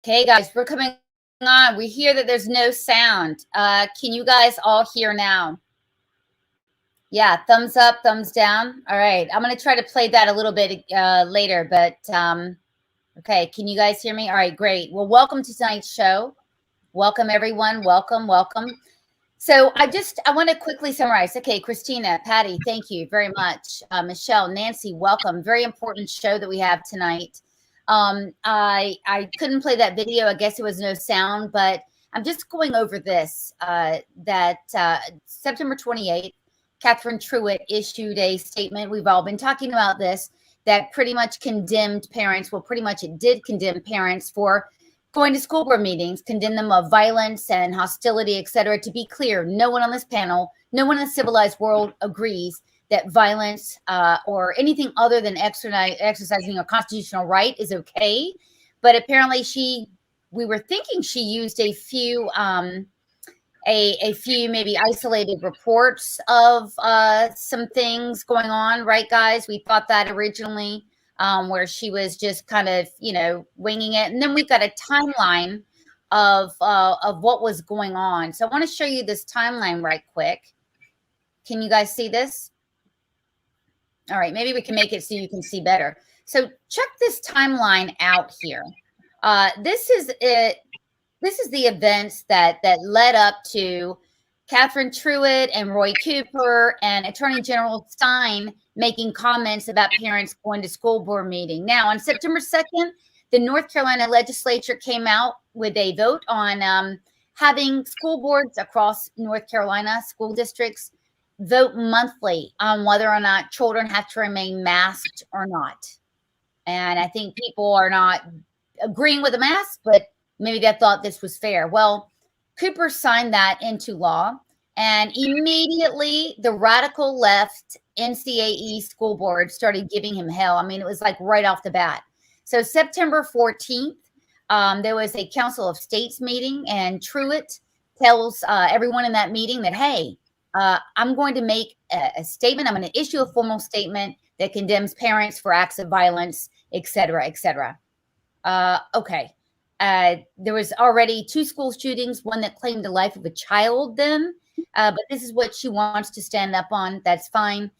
Okay, guys, we're coming on. We hear that there's no sound. Can you guys all hear now? Yeah, thumbs up, thumbs down. All right, I'm going to try to play that a little bit later, but okay, can you guys hear me? All right, great. Well, welcome to tonight's show. Welcome, everyone. Welcome, welcome. So I want to quickly summarize. Okay, Christina, Patty, thank you very much. Michelle, Nancy, welcome. Very important show that we have tonight. I couldn't play that video. I guess it was no sound, but I'm just going over this, that September 28th, Catherine Truitt issued a statement. We've all been talking about this, that pretty much condemned parents. Well, pretty much it did condemn parents for going to school board meetings, condemn them of violence and hostility, etc. To be clear, no one on this panel, no one in the civilized world agrees that violence or anything other than exercising a constitutional right is okay. But apparently we were thinking she used a few maybe isolated reports of some things going on, right, guys? We thought that originally. Where she was just kind of, winging it. And then we've got a timeline of what was going on. So I want to show you this timeline right quick. Can you guys see this? All right, maybe we can make it so you can see better. So check this timeline out here. This is it. This is the events that led up to Catherine Truitt and Roy Cooper and Attorney General Stien making comments about parents going to school board meeting. Now, on September 2nd, the North Carolina legislature came out with a vote on having school boards across North Carolina, school districts, vote monthly on whether or not children have to remain masked or not. And I think people are not agreeing with the mask, but maybe they thought this was fair. Well, Cooper signed that into law, and immediately the radical left NCAE school board started giving him hell. I mean, it was like right off the bat. So September 14th, there was a Council of States meeting, and Truitt tells everyone in that meeting that, hey, I'm going to make a statement. I'm going to issue a formal statement that condemns parents for acts of violence, et cetera, et cetera. Okay. There was already 2 school shootings, one that claimed the life of a child then, but this is what she wants to stand up on. That's fine.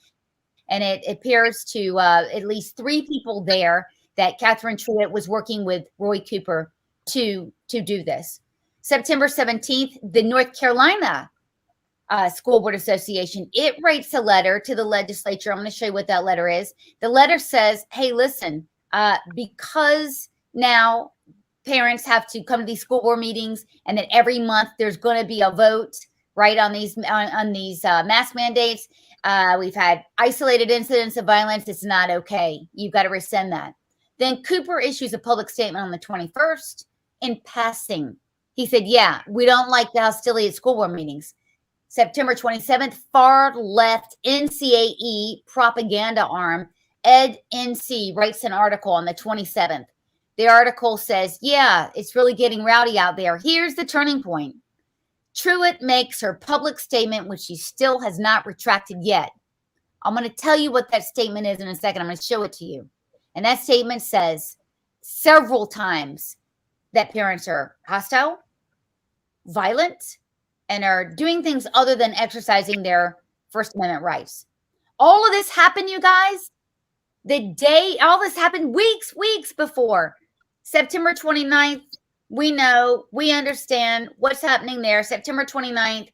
And it appears to at least 3 people there that Catherine Truitt was working with Roy Cooper to do this. September 17th, the North Carolina School Board Association, it writes a letter to the legislature. I'm going to show you what that letter is. The letter says, hey, listen, because now parents have to come to these school board meetings, and that every month there's going to be a vote, right, on these mask mandates. We've had isolated incidents of violence. It's not okay. You've got to rescind that. Then Cooper issues a public statement on the 21st in passing. He said, yeah, we don't like the hostility at school board meetings. September 27th, far left NCAE propaganda arm Ed NC writes an article on the 27th. The article says, yeah, it's really getting rowdy out there. Here's the turning point. Truitt makes her public statement, which she still has not retracted yet. I'm going to tell you what that statement is in a second. I'm going to show it to you. And that statement says several times that parents are hostile, violent, and are doing things other than exercising their First Amendment rights. All of this happened, you guys, all this happened weeks before. September 29th, we know, we understand what's happening there. September 29th,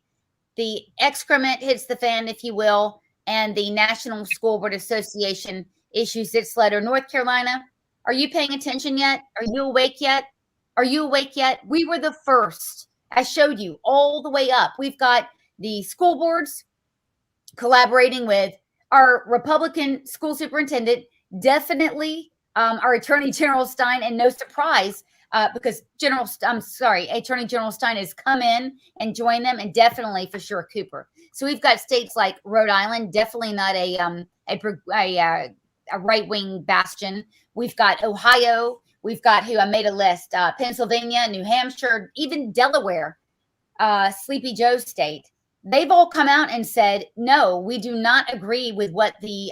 the excrement hits the fan, if you will, and the National School Board Association issues its letter. North Carolina, are you paying attention yet? Are you awake yet? Are you awake yet? We were the first. I showed you all the way up. We've got the school boards collaborating with our Republican school superintendent, definitely our Attorney General Stien, and no surprise, because Attorney General Stien has come in and joined them, and definitely for sure Cooper. So we've got states like Rhode Island, definitely not a right-wing bastion. We've got Ohio. We've got, who I made a list, Pennsylvania, New Hampshire, even Delaware, Sleepy Joe state. They've all come out and said, no, we do not agree with what the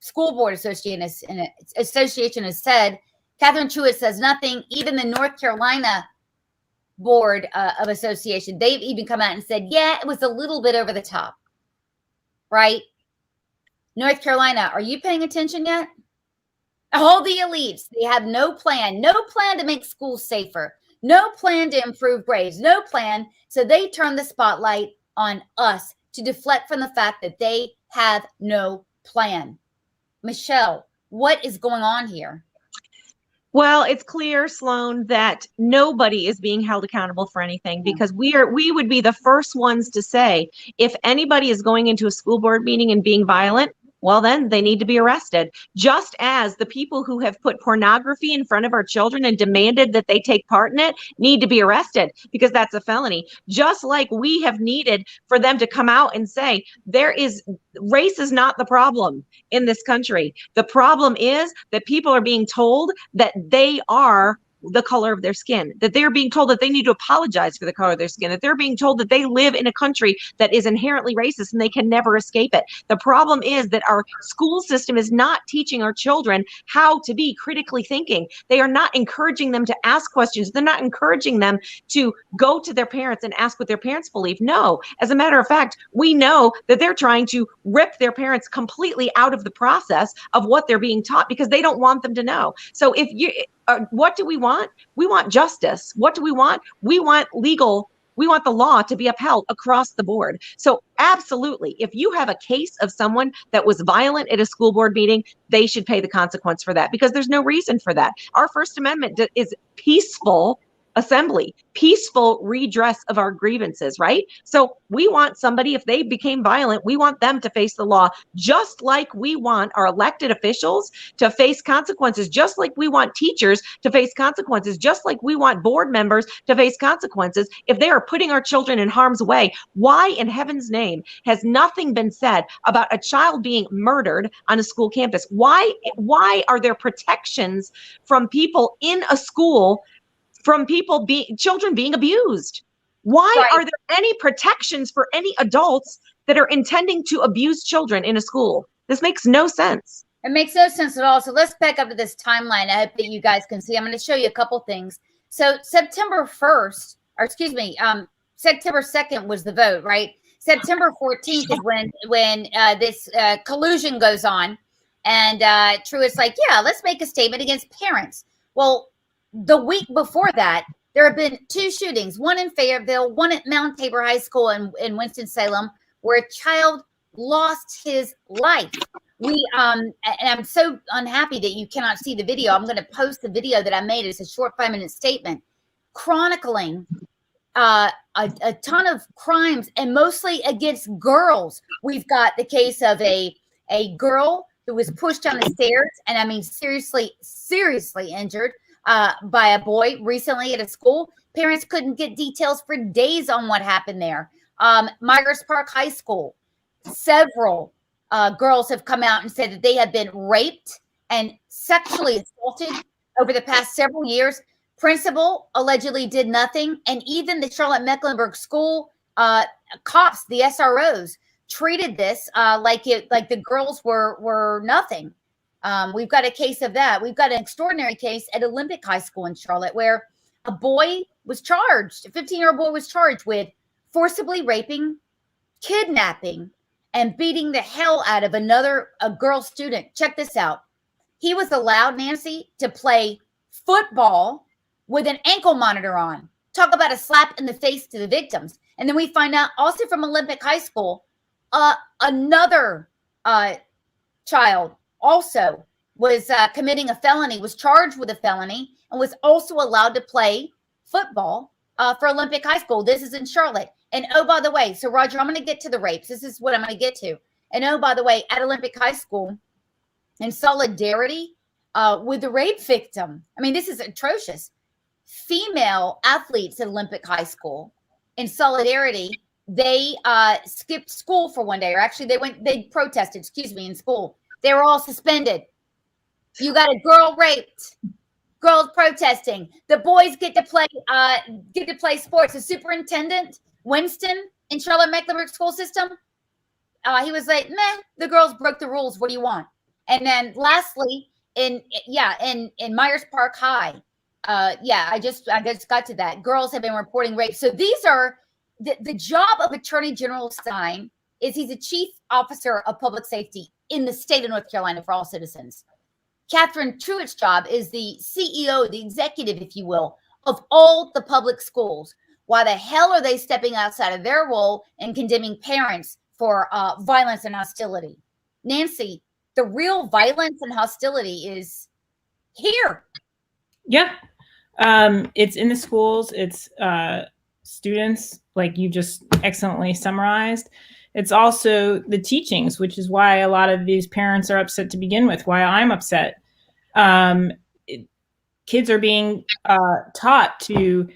School Board Association has said, Catherine Truitt says nothing. Even the North Carolina Board of Association, they've even come out and said, yeah, it was a little bit over the top, right? North Carolina, are you paying attention yet? All the elites, they have no plan to make schools safer, no plan to improve grades, no plan. So they turn the spotlight on us to deflect from the fact that they have no plan. Michelle, what is going on here? Well, it's clear, Sloan, that nobody is being held accountable for anything, because we would be the first ones to say, if anybody is going into a school board meeting and being violent, well, then they need to be arrested. Just as the people who have put pornography in front of our children and demanded that they take part in it need to be arrested, because that's a felony. Just like we have needed for them to come out and say, race is not the problem in this country. The problem is that people are being told that they are the color of their skin, that they're being told that they need to apologize for the color of their skin, that they're being told that they live in a country that is inherently racist and they can never escape it. The problem is that our school system is not teaching our children how to be critically thinking. They are not encouraging them to ask questions. They're not encouraging them to go to their parents and ask what their parents believe. No, as a matter of fact, we know that they're trying to rip their parents completely out of the process of what they're being taught, because they don't want them to know. So what do we want? We want justice. What do we want? We want the law to be upheld across the board. So absolutely, if you have a case of someone that was violent at a school board meeting, they should pay the consequence for that, because there's no reason for that. Our First Amendment is peaceful assembly, peaceful redress of our grievances, right? So we want somebody, if they became violent, we want them to face the law, just like we want our elected officials to face consequences, just like we want teachers to face consequences, just like we want board members to face consequences if they are putting our children in harm's way. Why in heaven's name has nothing been said about a child being murdered on a school campus? Why are there protections from people in a school, from children being abused? Why are there any protections for any adults that are intending to abuse children in a school? This makes no sense. It makes no sense at all. So let's back up to this timeline. I hope that you guys can see. I'm going to show you a couple things. So September 1st, or excuse me, September 2nd was the vote, right? September 14th is when this collusion goes on. And Truitt's like, yeah, let's make a statement against parents. Well, the week before that, there have been 2 shootings, one in Fayetteville, one at Mount Tabor High School in Winston-Salem, where a child lost his life. And I'm so unhappy that you cannot see the video. I'm going to post the video that I made. It's a short 5-minute statement chronicling a ton of crimes, and mostly against girls. We've got the case of a girl who was pushed down the stairs, and I mean, seriously injured by a boy recently at a school. Parents couldn't get details for days on what happened there. Migers Park High School, several girls have come out and said that they have been raped and sexually assaulted over the past several years. Principal allegedly did nothing. And even the Charlotte-Mecklenburg school cops, the SROs, treated this like the girls were nothing. We've got a case of that. We've got an extraordinary case at Olympic High School in Charlotte, where a boy was charged, a 15-year-old boy was charged with forcibly raping, kidnapping, and beating the hell out of a girl student. Check this out. He was allowed, Nancy, to play football with an ankle monitor on. Talk about a slap in the face to the victims. And then we find out also from Olympic High School, another child also was committing a felony, was charged with a felony, and was also allowed to play football for Olympic High School. This is in Charlotte. And oh, by the way, so Roger, I'm going to get to the rapes. This is what I'm going to get to. And oh, by the way, at Olympic High School, in solidarity with the rape victim, I mean, this is atrocious. Female athletes at Olympic High School, in solidarity, they skipped school for one day, or actually they protested, in school. They were all suspended. You got a girl raped, girls protesting. The boys get to play sports. The superintendent, Winston, in Charlotte-Mecklenburg school system, he was like, meh, the girls broke the rules. What do you want? And then lastly, in Myers Park High. I just got to that. Girls have been reporting rape. So these are the job of Attorney General Stien is he's a chief officer of public safety in the state of North Carolina for all citizens. Catherine Truitt's job is the CEO, the executive, if you will, of all the public schools. Why the hell are they stepping outside of their role and condemning parents for violence and hostility? Nancy, the real violence and hostility is here. Yeah. It's in the schools. It's students, like you just excellently summarized. It's also the teachings, which is why a lot of these parents are upset to begin with, why I'm upset. Kids are being taught to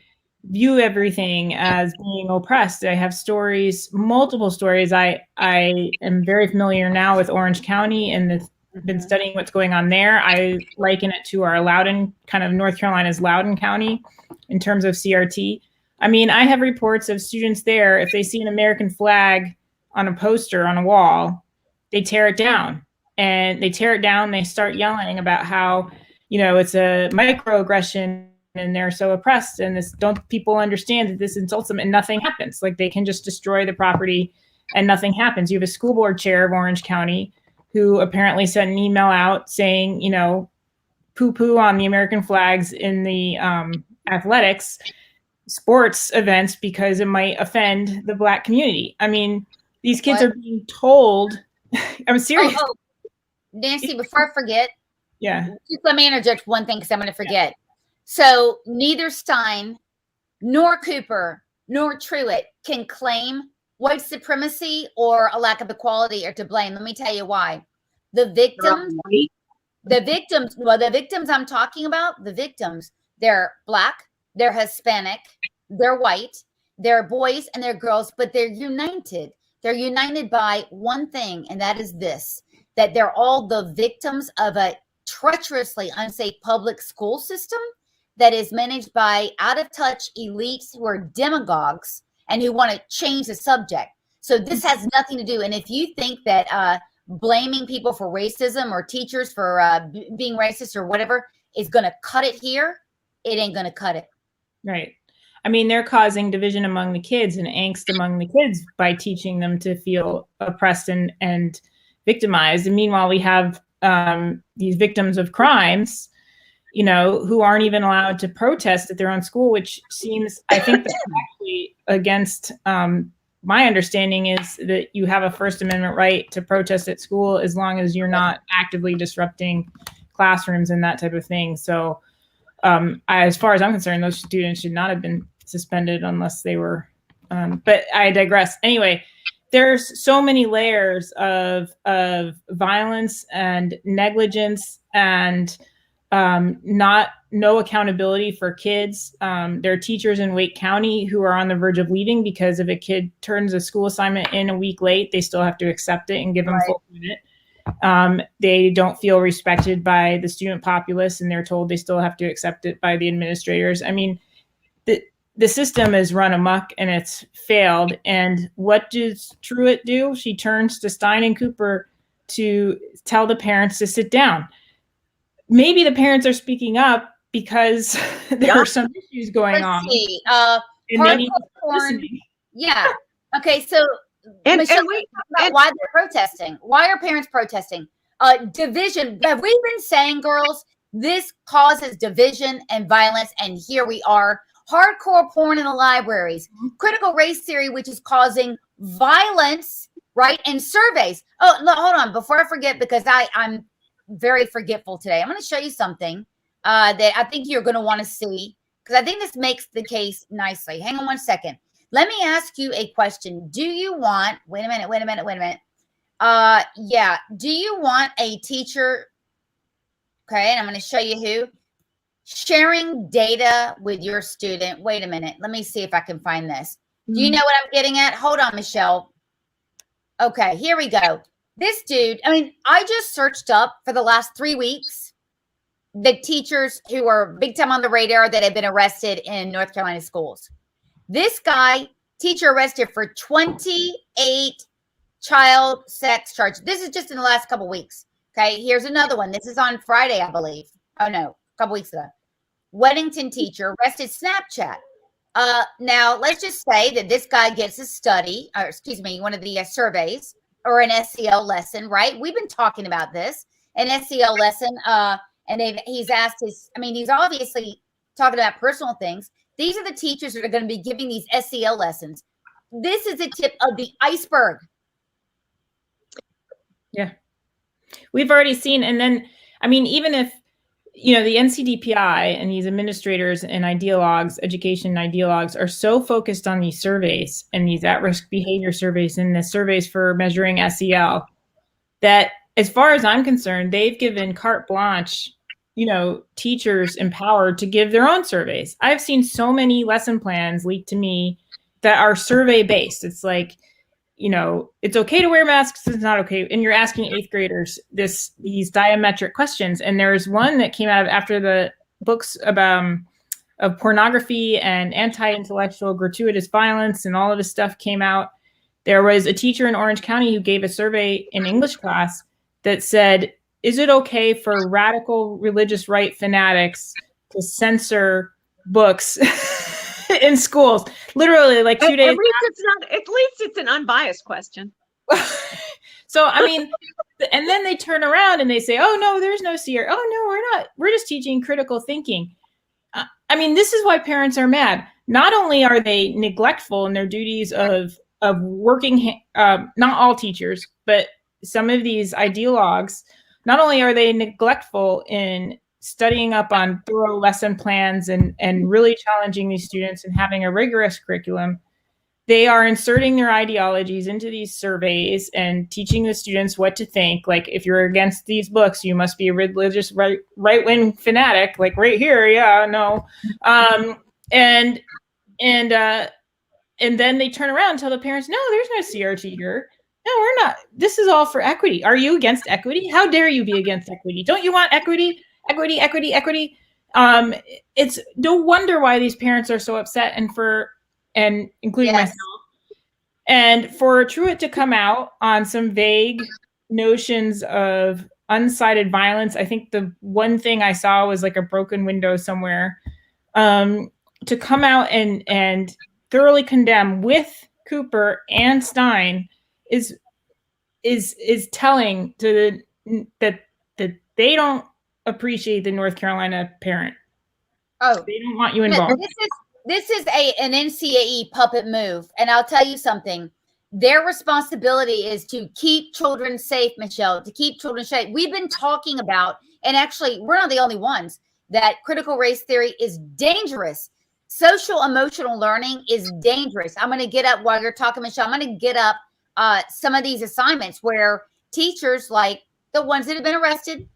view everything as being oppressed. I have stories, multiple stories. I am very familiar now with Orange County and been studying what's going on there. I liken it to our Loudoun, kind of North Carolina's Loudoun County in terms of CRT. I mean, I have reports of students there, if they see an American flag on a poster on a wall, they tear it down. And they tear it down, they start yelling about how, you know, it's a microaggression and they're so oppressed, and this, don't people understand that this insults them, and nothing happens. Like, they can just destroy the property and nothing happens. You have a school board chair of Orange County who apparently sent an email out saying, you know, poo-poo on the American flags in the athletics sports events because it might offend the Black community. I mean, these kids are being told, I'm serious. Oh, Nancy, before I forget, just let me interject one thing because I'm going to forget. So neither Stien nor Cooper nor Truitt can claim white supremacy or a lack of equality or to blame. Let me tell you why. The victims I'm talking about, they're Black, they're Hispanic, they're white, they're boys and they're girls, but they're united. They're united by one thing, and that is this, that they're all the victims of a treacherously unsafe public school system that is managed by out-of-touch elites who are demagogues and who want to change the subject. So this has nothing to do. And if you think that blaming people for racism or teachers for being racist or whatever is going to cut it here, it ain't going to cut it. Right. I mean, they're causing division among the kids and angst among the kids by teaching them to feel oppressed and victimized. And meanwhile, we have these victims of crimes, you know, who aren't even allowed to protest at their own school, which seems, I think that's actually against my understanding is that you have a First Amendment right to protest at school as long as you're not actively disrupting classrooms and that type of thing. So as far as I'm concerned, those students should not have been suspended unless they were, but I digress. Anyway, there's so many layers of violence and negligence and no accountability for kids. There are teachers in Wake County who are on the verge of leaving because if a kid turns a school assignment in a week late, they still have to accept it and give them full credit. They don't feel respected by the student populace, and they're told they still have to accept it by the administrators. I mean, the system is run amok and it's failed. And what does Truitt do? She turns to Stien and Cooper to tell the parents to sit down. Maybe the parents are speaking up because there are some issues going on. See. Yeah. Okay. So, Michelle, why they're protesting? Why are parents protesting? Division. Have we been saying, girls, this causes division and violence, and here we are. Hardcore porn in the libraries, critical race theory, which is causing violence, right? And surveys. Oh, no, hold on. Before I forget, because I'm very forgetful today. I'm going to show you something that I think you're going to want to see, because I think this makes the case nicely. Hang on one second. Let me ask you a question. Do you want, wait a minute. Do you want a teacher? Okay. And I'm going to show you who. Sharing data with your student. Wait a minute. Let me see if I can find this. Do you know what I'm getting at? Hold on, Michelle. Okay, here we go. This dude, I mean, I just searched up for the last 3 weeks the teachers who are big time on the radar that have been arrested in North Carolina schools. This guy, teacher arrested for 28 child sex charges. This is just in the last couple of weeks. Okay, here's another one. This is on Friday, I believe. Oh no, a couple weeks ago. Weddington teacher arrested Snapchat. Now let's just say that this guy gets a study, or excuse me, one of the surveys or an SEL lesson, right? We've been talking about this, an SEL lesson, and he's asked his, I mean, he's obviously talking about personal things. These are the teachers that are going to be giving these SEL lessons. This is a tip of the iceberg. Yeah. We've already seen, and then, I mean, even if, you know, the NCDPI and these administrators and ideologues, education ideologues are so focused on these surveys and these at-risk behavior surveys and the surveys for measuring SEL that, as far as I'm concerned, they've given carte blanche, you know, teachers empowered to give their own surveys. I've seen so many lesson plans leaked to me that are survey based. It's like, you know, it's okay to wear masks, it's not okay. And you're asking 8th graders these diametric questions. And there's one that came out of after the books about of pornography and anti-intellectual gratuitous violence and all of this stuff came out. There was a teacher in Orange County who gave a survey in English class that said, is it okay for radical religious right fanatics to censor books in schools? Literally, like 2 days. At least it's not. At least it's an unbiased question. So I mean, and then they turn around and they say, "Oh no, there's no CR. Oh no, we're not. We're just teaching critical thinking." I mean, this is why parents are mad. Not only are they neglectful in their duties of working, not all teachers, but some of these ideologues. Not only are they neglectful in studying up on thorough lesson plans and really challenging these students and having a rigorous curriculum, they are inserting their ideologies into these surveys and teaching the students what to think. Like, if you're against these books, you must be a religious right-wing fanatic, like right here. Yeah, no. And then they turn around and tell the parents, no, there's no CRT here. No, we're not. This is all for equity. Are you against equity? How dare you be against equity? Don't you want equity? Equity, equity, equity. It's no wonder why these parents are so upset, and including myself. And for Truitt to come out on some vague notions of unsighted violence, I think the one thing I saw was like a broken window somewhere. To come out and thoroughly condemn with Cooper and Stien is telling to that they don't appreciate the North Carolina parent. Oh, they don't want you involved. This is an NCAE puppet move, and I'll tell you something. Their responsibility is to keep children safe, Michelle. To keep children safe. We've been talking about, and actually, we're not the only ones, that critical race theory is dangerous. Social emotional learning is dangerous. I'm going to get up while you're talking, Michelle. I'm going to get up some of these assignments where teachers, like the ones that have been arrested,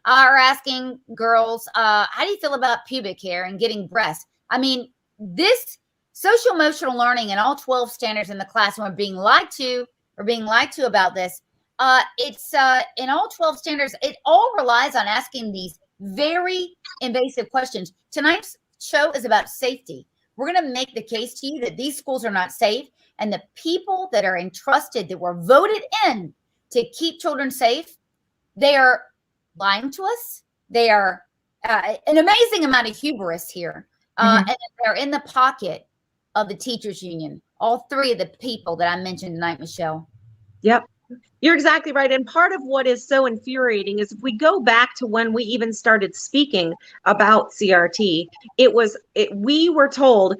are asking girls, how do you feel about pubic hair and getting breasts? I mean, this social emotional learning and all 12 standards in the classroom are being lied to about this. It's in all 12 standards, it all relies on asking these very invasive questions. Tonight's show is about safety. We're going to make the case to you that these schools are not safe, and the people that are entrusted, that were voted in to keep children safe, they are lying to us. They are an amazing amount of hubris here. And they're in the pocket of the teachers union. All three of the people that I mentioned tonight, Michelle. Yep. You're exactly right. And part of what is so infuriating is if we go back to when we even started speaking about CRT, we were told,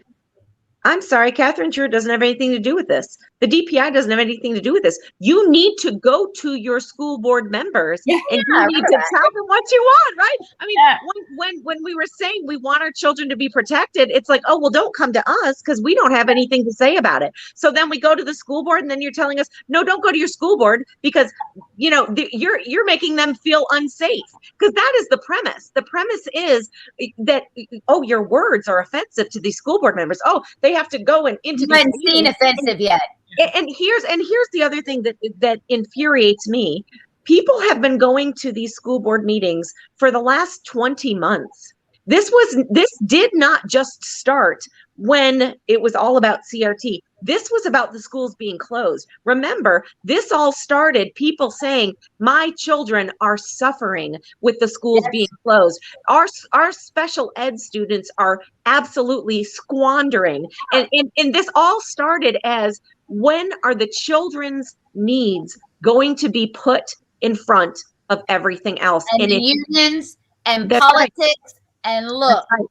I'm sorry, Catherine Truitt doesn't have anything to do with this. The DPI doesn't have anything to do with this. You need to go to your school board members and you need to tell them what you want, right? I mean, when we were saying we want our children to be protected, it's like, oh, well, don't come to us because we don't have anything to say about it. So then we go to the school board and then you're telling us, no, don't go to your school board because, you know, you're making them feel unsafe, because that is the premise. The premise is that, oh, your words are offensive to these school board members. Oh, they have to go into you haven't seen offensive yet. And here's the other thing that infuriates me. People have been going to these school board meetings for the last 20 months. This did not just start when it was all about CRT. This was about the schools being closed. Remember, this all started people saying, my children are suffering with the schools being closed. Our special ed students are absolutely squandering. And this all started as, when are the children's needs going to be put in front of everything else? And the unions and politics. Right. And look, right.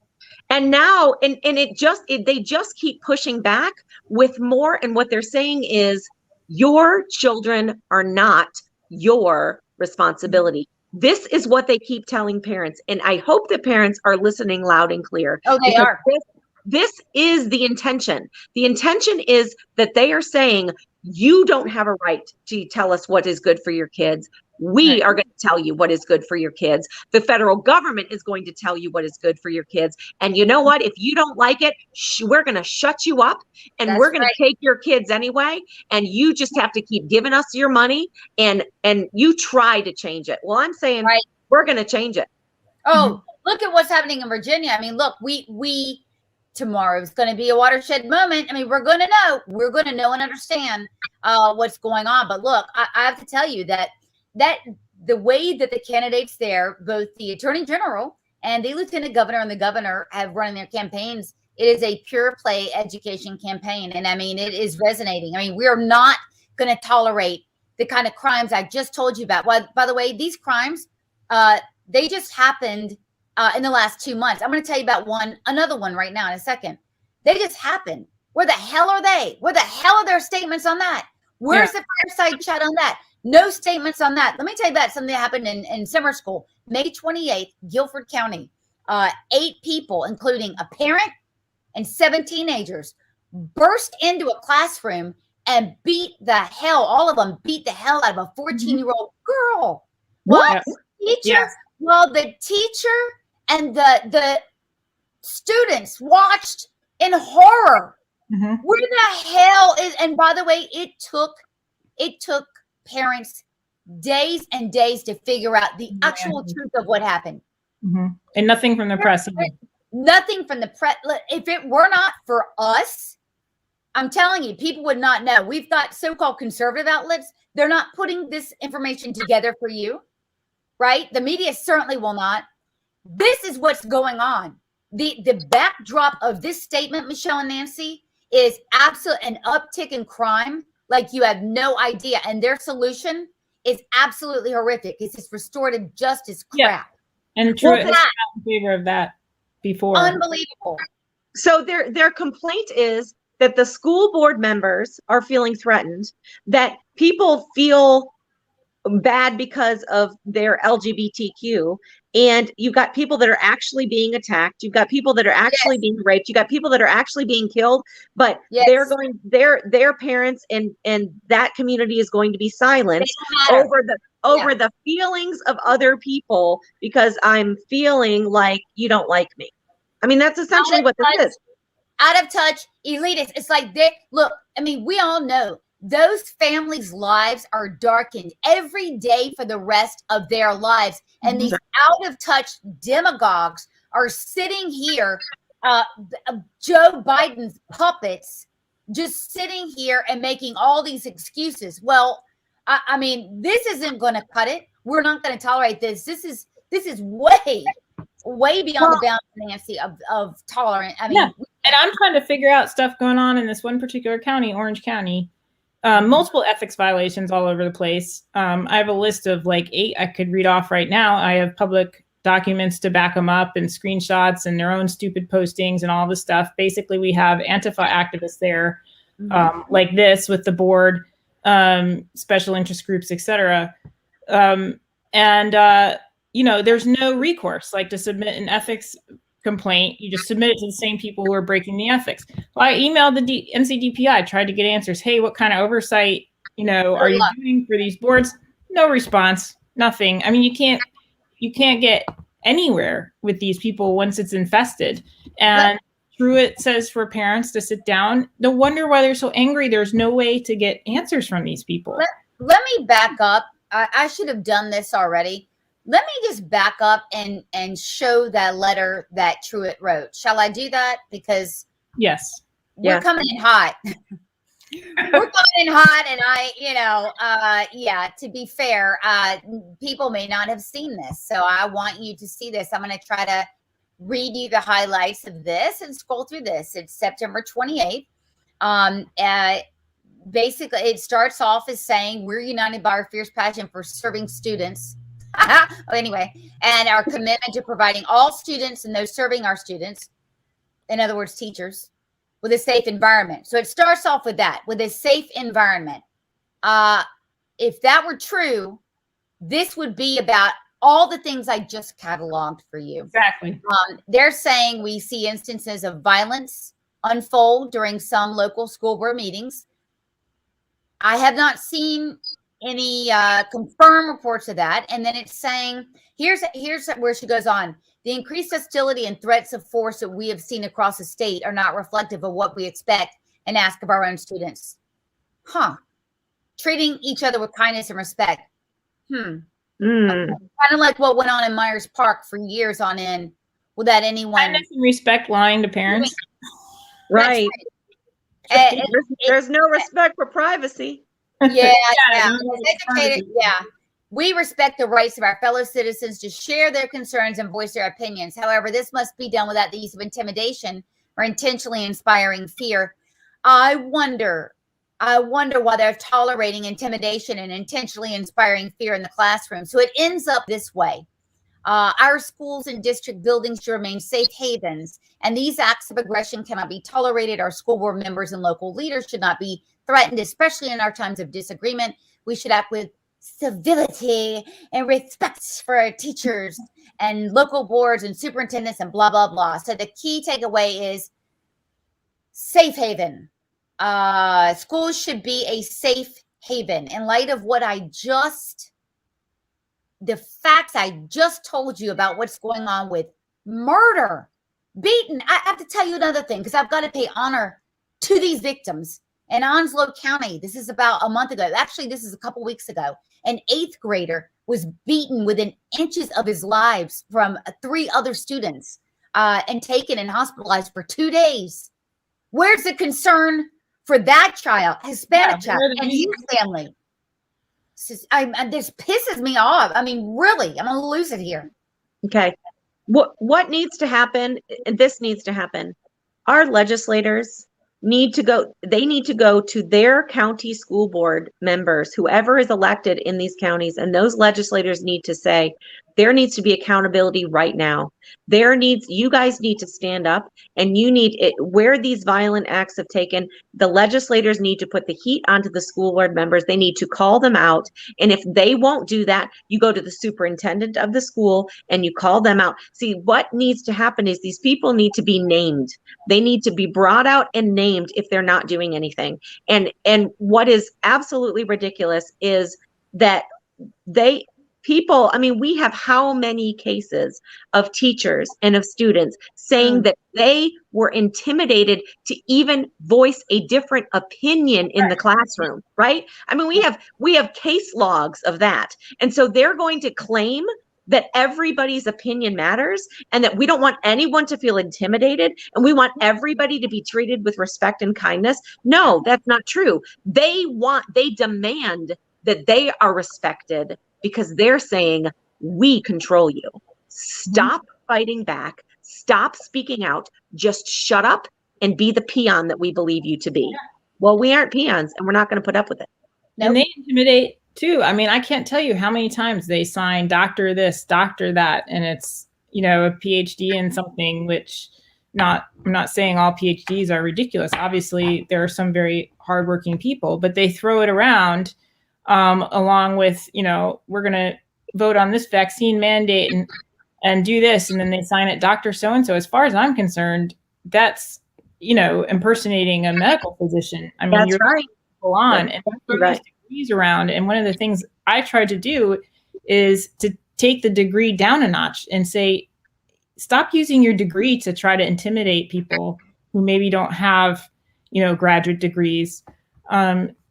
And now, and they just keep pushing back with more. And what they're saying is, your children are not your responsibility. This is what they keep telling parents. And I hope that parents are listening loud and clear. Oh, they are. This is the intention. The intention is that they are saying, you don't have a right to tell us what is good for your kids. We are going to tell you what is good for your kids. The federal government is going to tell you what is good for your kids. And you know what? If you don't like it, we're going to shut you up, and we're going to take your kids anyway. And you just have to keep giving us your money, and you try to change it. Well, I'm saying we're going to change it. Oh, look at what's happening in Virginia. I mean, look, we tomorrow is going to be a watershed moment. I mean, we're going to know and understand what's going on. But look, I have to tell you that the way that the candidates there, both the attorney general and the lieutenant governor and the governor, have run their campaigns, it is a pure play education campaign. And I mean, it is resonating. I mean, we're not going to tolerate the kind of crimes I just told you about. Well, by the way, these crimes, they just happened in the last 2 months. I'm going to tell you about another one right now in a second. They just happened. Where the hell are they? Where the hell are their statements on that? Where's the fireside chat on that? No statements on that. Let me tell you about something that happened in summer school. May 28th, Guilford County. 8 people, including a parent and 7 teenagers, burst into a classroom and all of them beat the hell out of a 14-year-old girl. What? Teacher? Yes. Well, the teacher and the students watched in horror. Where the hell is, and by the way, it took parents days and days to figure out the actual truth of what happened. And nothing from the press either. Nothing from the press. If it were not for us, I'm telling you, people would not know. We've got so-called conservative outlets. They're not putting this information together for you, right? The media certainly will not. This is what's going on. The backdrop of this statement, Michelle and Nancy, is absolute an uptick in crime like you have no idea. And their solution is absolutely horrific. It's this restorative justice crap. And Truitt was in favor of that before. Unbelievable. So their complaint is that the school board members are feeling threatened, that people feel bad because of their LGBTQ, and you've got people that are actually being attacked, you've got people that are actually being raped, you got people that are actually being killed, but their parents and that community is going to be silenced over the feelings of other people because I'm feeling like you don't like me. I mean, that's essentially what this is. Out of touch, elitist. It's like look, I mean, we all know those families' lives are darkened every day for the rest of their lives. And these out of touch demagogues are sitting here, Joe Biden's puppets, just sitting here and making all these excuses. Well, I mean, this isn't going to cut it. We're not going to tolerate this. This is way beyond the bounds, Nancy, of tolerant. I mean, and I'm trying to figure out stuff going on in this one particular county, Orange County. Multiple ethics violations all over the place. I have a list of like 8 I could read off right now. I have public documents to back them up and screenshots and their own stupid postings and all this stuff. Basically, we have Antifa activists there, like this with the board, special interest groups, etc. There's no recourse. Like to submit an ethics complaint, you just submit it to the same people who are breaking the ethics. Well, I emailed the NCDPI, tried to get answers. Hey, what kind of oversight, are you doing for these boards? No response, nothing. I mean, you can't get anywhere with these people once it's infested. And Truitt says for parents to sit down. No wonder why they're so angry. There's no way to get answers from these people. Let me back up. I should have done this already. let me just back up and show that letter that Truitt wrote. Shall I do that? Because yes, we're coming in hot. We're coming in hot, and yeah, to be fair, people may not have seen this, so I want you to see this. I'm going to try to read you the highlights of this and scroll through this. It's September 28th. Basically, it starts off as saying, we're united by our fierce passion for serving students. Anyway, and our commitment to providing all students and those serving our students, in other words, teachers, with a safe environment. So it starts off with that, with a safe environment. If that were true, this would be about all the things I just cataloged for you. Exactly. They're saying we see instances of violence unfold during some local school board meetings. I have not seen any confirmed reports of that. And then it's saying, here's where she goes on. The increased hostility and threats of force that we have seen across the state are not reflective of what we expect and ask of our own students. Treating each other with kindness and respect. Kind of like what went on in Myers Park for years on end without anyone. Kindness and respect lying to parents. Right. There's no respect for privacy. Yeah. Educated, yeah. We respect the rights of our fellow citizens to share their concerns and voice their opinions. However, this must be done without the use of intimidation or intentionally inspiring fear. I wonder why they're tolerating intimidation and intentionally inspiring fear in the classroom. So it ends up this way. Our schools and district buildings should remain safe havens, and these acts of aggression cannot be tolerated. Our school board members and local leaders should not be threatened, especially in our times of disagreement. We should act with civility and respect for our teachers and local boards and superintendents and blah, blah, blah. So the key takeaway is safe haven. Schools should be a safe haven. In light of what the facts I just told you about what's going on with murder, beaten. I have to tell you another thing, because I've got to pay honor to these victims. In Onslow County, this is about a month ago. Actually, this is a couple weeks ago. An 8th grader was beaten within inches of his lives from 3 other students and taken and hospitalized for 2 days. Where's the concern for that child, Hispanic child, and his family? This pisses me off. I mean, really, I'm going to lose it here. Okay. What needs to happen? This needs to happen. Our legislators need to go to their county school board members, whoever is elected in these counties, and those legislators need to say, there needs to be accountability right now. You guys need to stand up, and where these violent acts have taken, the legislators need to put the heat onto the school board members. They need to call them out. And if they won't do that, you go to the superintendent of the school and you call them out. See, what needs to happen is these people need to be named. They need to be brought out and named if they're not doing anything. And what is absolutely ridiculous is that we have how many cases of teachers and of students saying that they were intimidated to even voice a different opinion in the classroom, right? I mean, we have case logs of that. And so they're going to claim that everybody's opinion matters and that we don't want anyone to feel intimidated and we want everybody to be treated with respect and kindness. No, that's not true. They demand that they are respected, because they're saying, we control you. Stop fighting back. Stop speaking out. Just shut up and be the peon that we believe you to be. Well, we aren't peons, and we're not going to put up with it. And they intimidate too. I mean, I can't tell you how many times they sign doctor this, doctor that, and it's, a PhD in something, which I'm not saying all PhDs are ridiculous. Obviously, there are some very hardworking people, but they throw it around along with, we're going to vote on this vaccine mandate and do this. And then they sign it, Dr. So-and-so. As far as I'm concerned, that's, impersonating a medical physician. I mean, you're right. Go on and throw those degrees around. And one of the things I try to do is to take the degree down a notch and say, stop using your degree to try to intimidate people who maybe don't have, graduate degrees.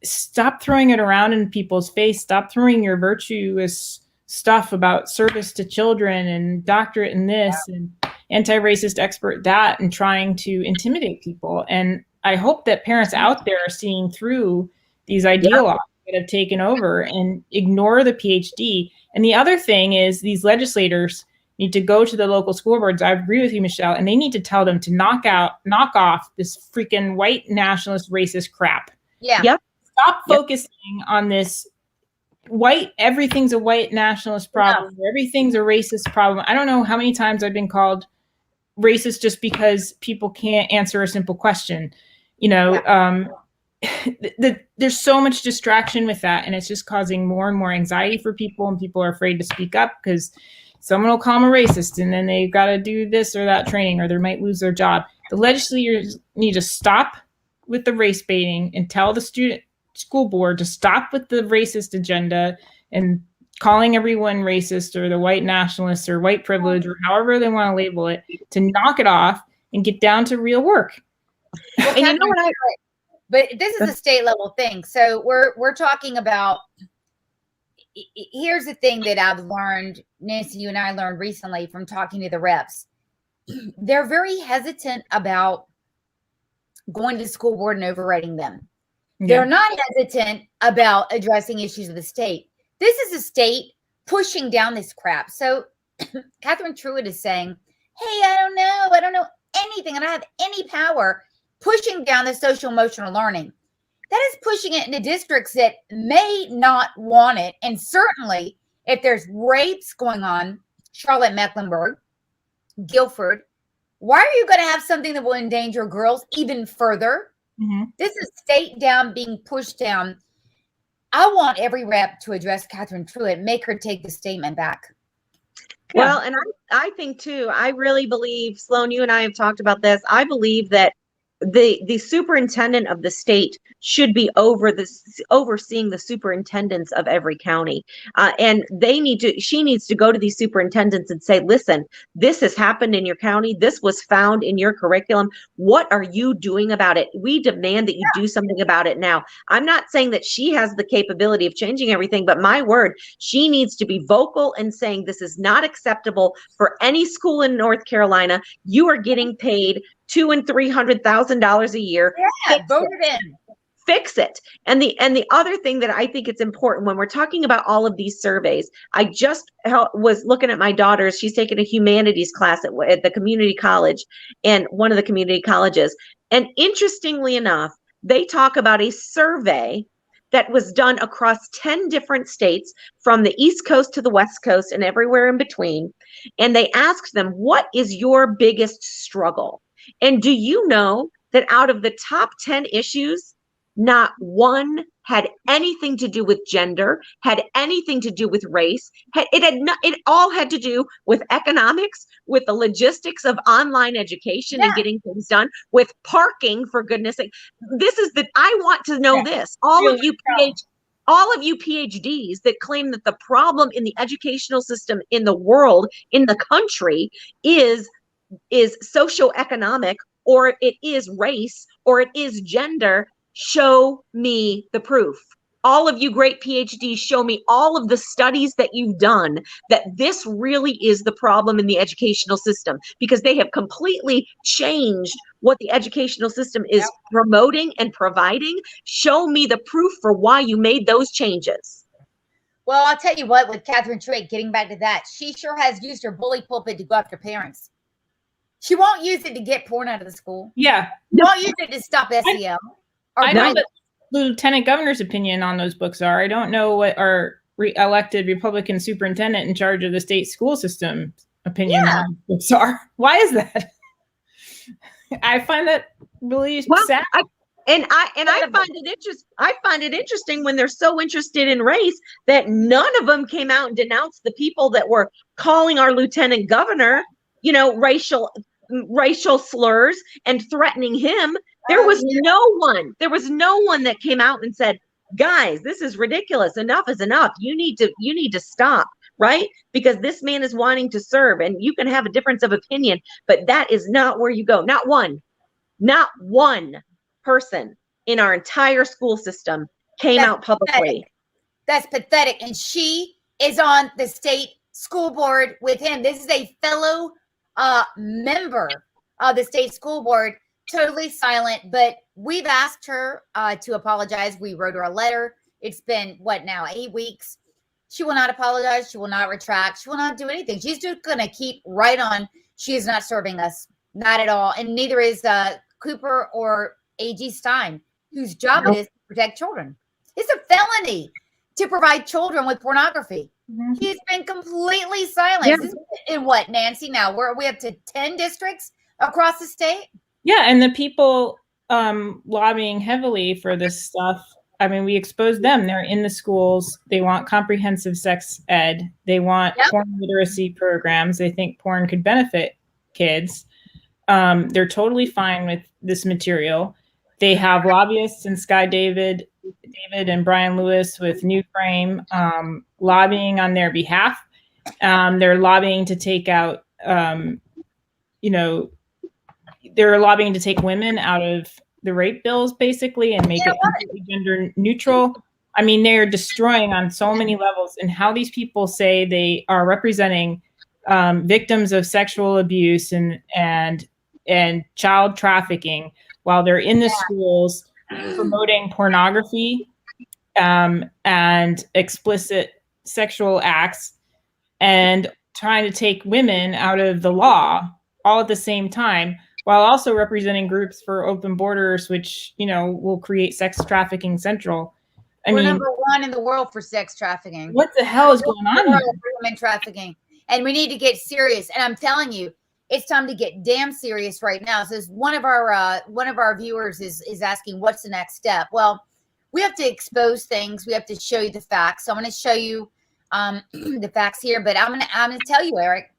Stop throwing it around in people's face. Stop throwing your virtuous stuff about service to children and doctorate in this and anti-racist expert that, and trying to intimidate people. And I hope that parents out there are seeing through these ideologues that have taken over and ignore the PhD. And the other thing is these legislators need to go to the local school boards. I agree with you, Michelle, and they need to tell them to knock off this freaking white nationalist racist crap. Yeah. Yep. Stop focusing on this everything's a white nationalist problem, or everything's a racist problem. I don't know how many times I've been called racist just because people can't answer a simple question. There's so much distraction with that, and it's just causing more and more anxiety for people, and people are afraid to speak up because someone will call them a racist, and then they've got to do this or that training, or they might lose their job. The legislators need to stop with the race baiting and tell the school board to stop with the racist agenda and calling everyone racist or the white nationalists or white privilege or however they want to label it, to knock it off and get down to real work. Well, and but this is a state level thing. So we're talking about, here's the thing that I've learned, Nancy, you and I learned recently from talking to the reps. They're very hesitant about going to the school board and overriding them. They're not hesitant about addressing issues of the state. This is a state pushing down this crap. So Catherine Truitt is saying, hey, I don't know anything. I don't have any power, pushing down the social emotional learning. That is pushing it into districts that may not want it. And certainly if there's rapes going on, Charlotte Mecklenburg, Guilford, why are you going to have something that will endanger girls even further? Mm-hmm. This is state down being pushed down. I want every rep to address Catherine Truitt, make her take the statement back. Well, and I think too, I really believe, Sloan, you and I have talked about this. I believe that the superintendent of the state should be overseeing the superintendents of every county. And she needs to go to these superintendents and say, listen, this has happened in your county. This was found in your curriculum. What are you doing about it? We demand that you do something about it now. I'm not saying that she has the capability of changing everything, but my word, she needs to be vocal and saying this is not acceptable for any school in North Carolina. You are getting paid $200,000 and $300,000 a year. Yeah, vote it in. Fix it. And the other thing that I think it's important when we're talking about all of these surveys, I just was looking at my daughter's. She's taking a humanities class at the community college, and one of the community colleges. And interestingly enough, they talk about a survey that was done across 10 different states, from the East Coast to the West Coast and everywhere in between. And they asked them, what is your biggest struggle? And do you know that out of the top 10 issues, not one had anything to do with gender, had anything to do with race. It all had to do with economics, with the logistics of online education and getting things done, with parking, for goodness sake. I want to know this. All of you PhDs that claim that the problem in the educational system in the world, in the country, is socioeconomic, or it is race, or it is gender, show me the proof. All of you great PhDs, show me all of the studies that you've done that this really is the problem in the educational system, because they have completely changed what the educational system is promoting and providing. Show me the proof for why you made those changes. Well, I'll tell you what, with Catherine Truitt, getting back to that, she sure has used her bully pulpit to go after parents. She won't use it to get porn out of the school. Yeah. Won't use it to stop SEL. I know what the lieutenant governor's opinion on those books are. I don't know what our elected Republican superintendent in charge of the state school system opinion on books are. Why is that? I find that really sad. I find it interesting when they're so interested in race that none of them came out and denounced the people that were calling our lieutenant governor, racial slurs and threatening him. There was no one that came out and said, guys, this is ridiculous. Enough is enough. You need to stop, right? Because this man is wanting to serve, and you can have a difference of opinion, but that is not where you go. Not one person in our entire school system came out publicly. That's pathetic. And she is on the state school board with him. This is a fellow member of the state school board, totally silent, but we've asked her to apologize. We wrote her a letter. It's been, what now, 8 weeks? She will not apologize. She will not retract. She will not do anything. She's just going to keep right on. She is not serving us, not at all. And neither is Cooper or AG Stien, whose job it is to protect children. It's a felony to provide children with pornography. Mm-hmm. He's been completely silent. Yeah. In what, Nancy? Now we're up to 10 districts across the state. Yeah, and the people lobbying heavily for this stuff, I mean, we expose them. They're in the schools. They want comprehensive sex ed. They want porn literacy programs. They think porn could benefit kids. They're totally fine with this material. They have lobbyists in Sky David and Brian Lewis with New Frame lobbying on their behalf. They're lobbying to take out, they're lobbying to take women out of the rape bills, basically, and make it completely gender neutral. I mean, they're destroying on so many levels. And how these people say they are representing victims of sexual abuse and child trafficking while they're in the schools promoting pornography and explicit sexual acts and trying to take women out of the law all at the same time, while also representing groups for open borders, which, will create sex trafficking central. We're number one in the world for sex trafficking. What the hell is going on here? Women trafficking. And we need to get serious. And I'm telling you, it's time to get damn serious right now. So one of our viewers is asking, what's the next step? Well, we have to expose things. We have to show you the facts. So I'm going to show you the facts here, but I'm going to tell you, Eric,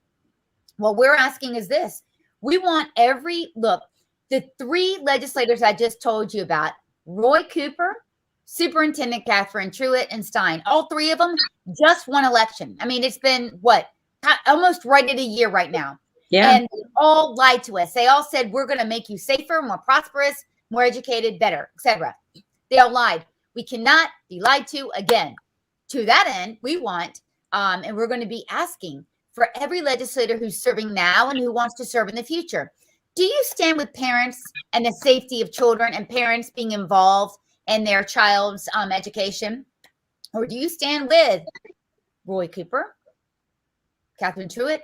what we're asking is this. We want the 3 legislators I just told you about, Roy Cooper, Superintendent Catherine, Truitt, and Stien, all 3 of them just won election. I mean, it's been almost right at a year right now. Yeah. And they all lied to us. They all said, we're going to make you safer, more prosperous, more educated, better, etc. They all lied. We cannot be lied to again. To that end, we want, and we're going to be asking for every legislator who's serving now and who wants to serve in the future. Do you stand with parents and the safety of children and parents being involved in their child's education? Or do you stand with Roy Cooper, Catherine Truitt,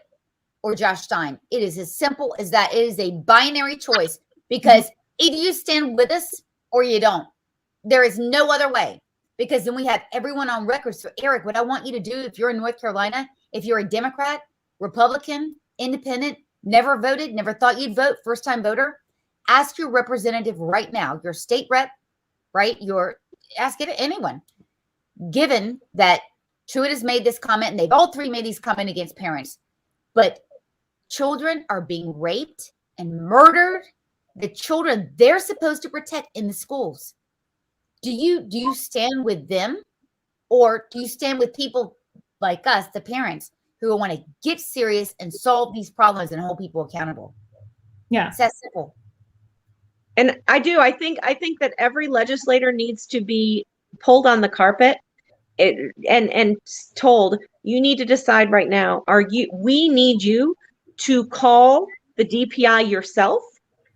or Josh Stien? It is as simple as that. It is a binary choice, because either you stand with us or you don't. There is no other way, because then we have everyone on record. So Eric, what I want you to do, if you're in North Carolina, if you're a Democrat, Republican, independent, never voted, never thought you'd vote, first-time voter, ask your representative right now, your state rep, right? Ask it to anyone. Given that Truitt has made this comment, and they've all 3 made these comments against parents, but children are being raped and murdered. The children they're supposed to protect in the schools. Do you stand with them, or do you stand with people like us, the parents, who want to get serious and solve these problems and hold people accountable? Yeah, it's that simple. And I think that every legislator needs to be pulled on the carpet and told, you need to decide right now. We need you to call the DPI yourself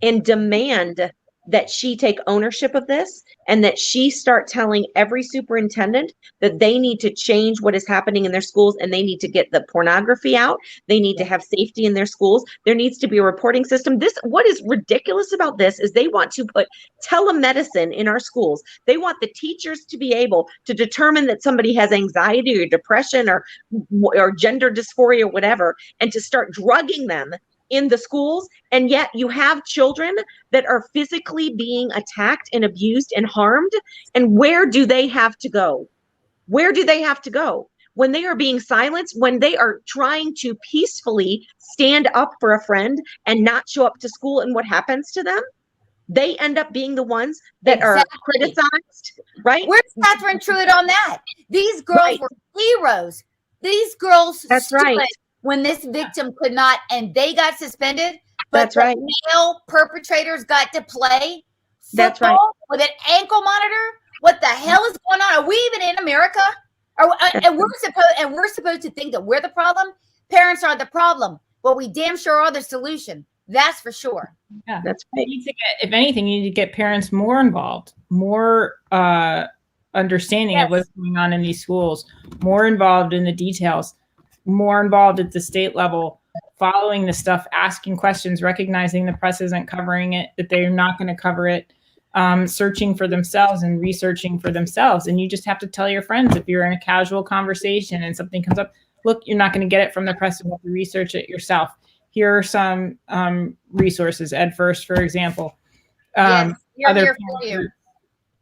and demand that she take ownership of this, and that she start telling every superintendent that they need to change what is happening in their schools, and they need to get the pornography out. They need to have safety in their schools. There needs to be a reporting system. What is ridiculous about this is they want to put telemedicine in our schools. They want the teachers to be able to determine that somebody has anxiety or depression or gender dysphoria or whatever, and to start drugging them in the schools. And yet you have children that are physically being attacked and abused and harmed. And where do they have to go? Where do they have to go when they are being silenced, when they are trying to peacefully stand up for a friend and not show up to school? And what happens to them? They end up being the ones that are criticized, right? Where's Catherine Truitt on that? These girls were heroes. These girls stood when this victim could not, and they got suspended. But the male perpetrators got to play football with an ankle monitor. What the hell is going on? Are we even in America? And we're supposed to think that we're the problem. Parents are the problem, but we damn sure are the solution. That's for sure. Yeah, that's right. If anything, you need to get parents more involved, more understanding of what's going on in these schools, more involved in the details, more involved at the state level, following the stuff, asking questions, recognizing the press isn't covering it, that they're not going to cover it, searching for themselves and researching for themselves. And you just have to tell your friends, if you're in a casual conversation and something comes up, look, you're not going to get it from the press. You have to research it yourself. Here are some resources. Ed First, for example. Yes, Other parents,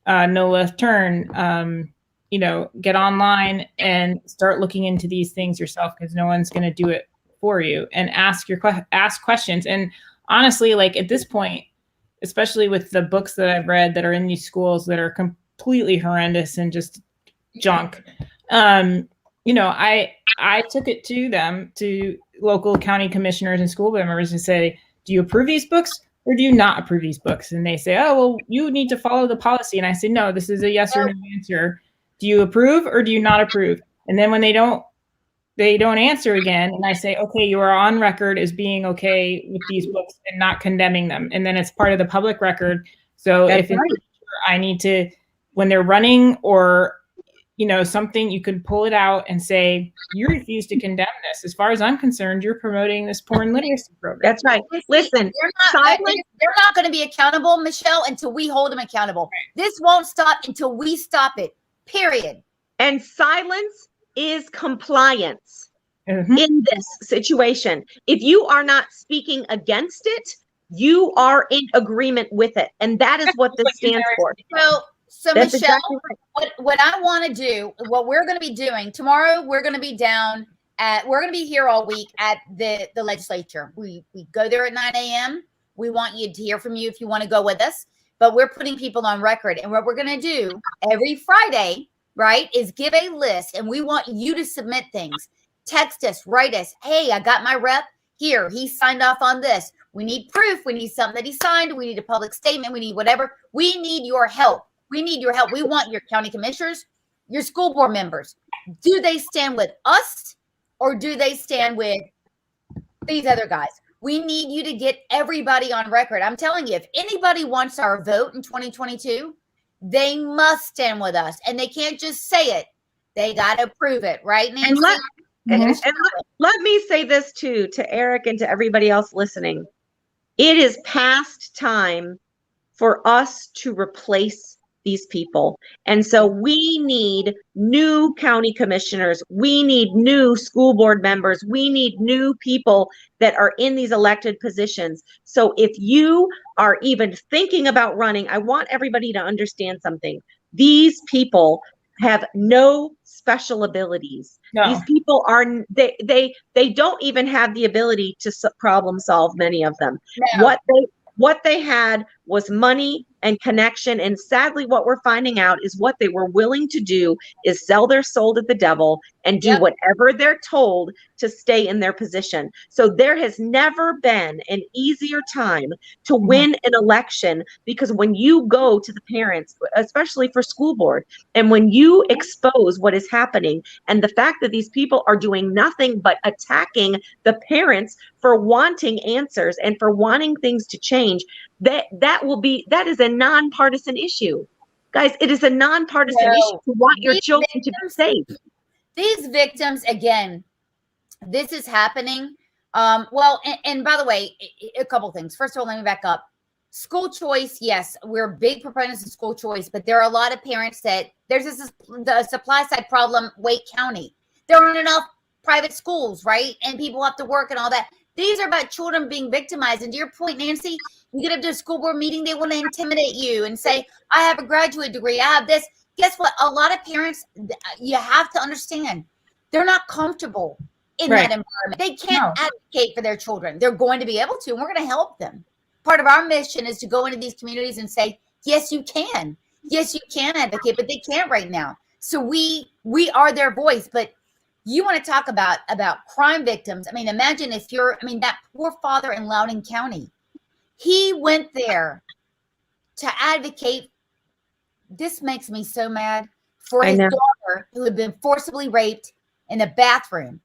No Left Turn. Get online and start looking into these things yourself, because no one's going to do it for you. And ask questions. And honestly, like at this point, especially with the books that I've read that are in these schools that are completely horrendous and just junk, I took it to local county commissioners and school board members and say, do you approve these books or do you not approve these books? And they say, oh, well, you need to follow the policy. And I say, no, this is a yes or no answer. Do you approve or do you not approve? And then when they don't answer again, and I say, okay, you are on record as being okay with these books and not condemning them. And then it's part of the public record. So if I need to, when they're running or something, you could pull it out and say, you refuse to condemn this. As far as I'm concerned, you're promoting this porn literacy program. That's right. Listen, they're not going to be accountable, Michelle, until we hold them accountable. This won't stop until we stop it, period. And silence is compliance in this situation. If you are not speaking against it, you are in agreement with it. And that is what this stands for. So that's Michelle, exactly what I want to do, what we're going to be doing tomorrow, we're going to be we're going to be here all week at the legislature. We go there at 9 a.m. We want you to hear from you if you want to go with us, but we're putting people on record. And what we're going to do every Friday, right, is give a list, and we want you to submit things. Text us, write us. Hey, I got my rep here. He signed off on this. We need proof. We need something that he signed. We need a public statement. We need whatever. We need your help. We need your help. We want your county commissioners, your school board members. Do they stand with us or do they stand with these other guys? We need you to get everybody on record. I'm telling you, if anybody wants our vote in 2022, they must stand with us. And they can't just say it. They got to prove it, right, Nancy? And let me say this too, to Eric and to everybody else listening. It is past time for us to replace these people. And so we need new county commissioners. We need new school board members. We need new people that are in these elected positions. So if you are even thinking about running, I want everybody to understand something. These people have no special abilities. No. These people are, they don't even have the ability to problem solve, many of them. No. What they had was money and connection. And sadly, what we're finding out is what they were willing to do is sell their soul to the devil and do whatever they're told to stay in their position. So there has never been an easier time to win an election, because when you go to the parents, especially for school board, and when you expose what is happening and the fact that these people are doing nothing but attacking the parents for wanting answers and for wanting things to change, that is a nonpartisan issue. Guys, it is a nonpartisan issue to want your children to be safe. These victims, again, this is happening. And by the way, a couple things. First of all, let me back up. School choice, yes, we're big proponents of school choice, but there are a lot of parents that there's the supply side problem, Wake County. There aren't enough private schools, right? And people have to work and all that. These are about children being victimized. And to your point, Nancy, you get up to a school board meeting, they want to intimidate you and say, I have a graduate degree, I have this. Guess what? A lot of parents, you have to understand, they're not comfortable in that environment. They can't advocate for their children. They're going to be able to, and we're going to help them. Part of our mission is to go into these communities and say, yes, you can. Yes, you can advocate, but they can't right now. So we are their voice. But you want to talk about crime victims. I mean, imagine that poor father in Loudoun County. He went there to advocate. This makes me so mad for his daughter daughter who had been forcibly raped in the bathroom,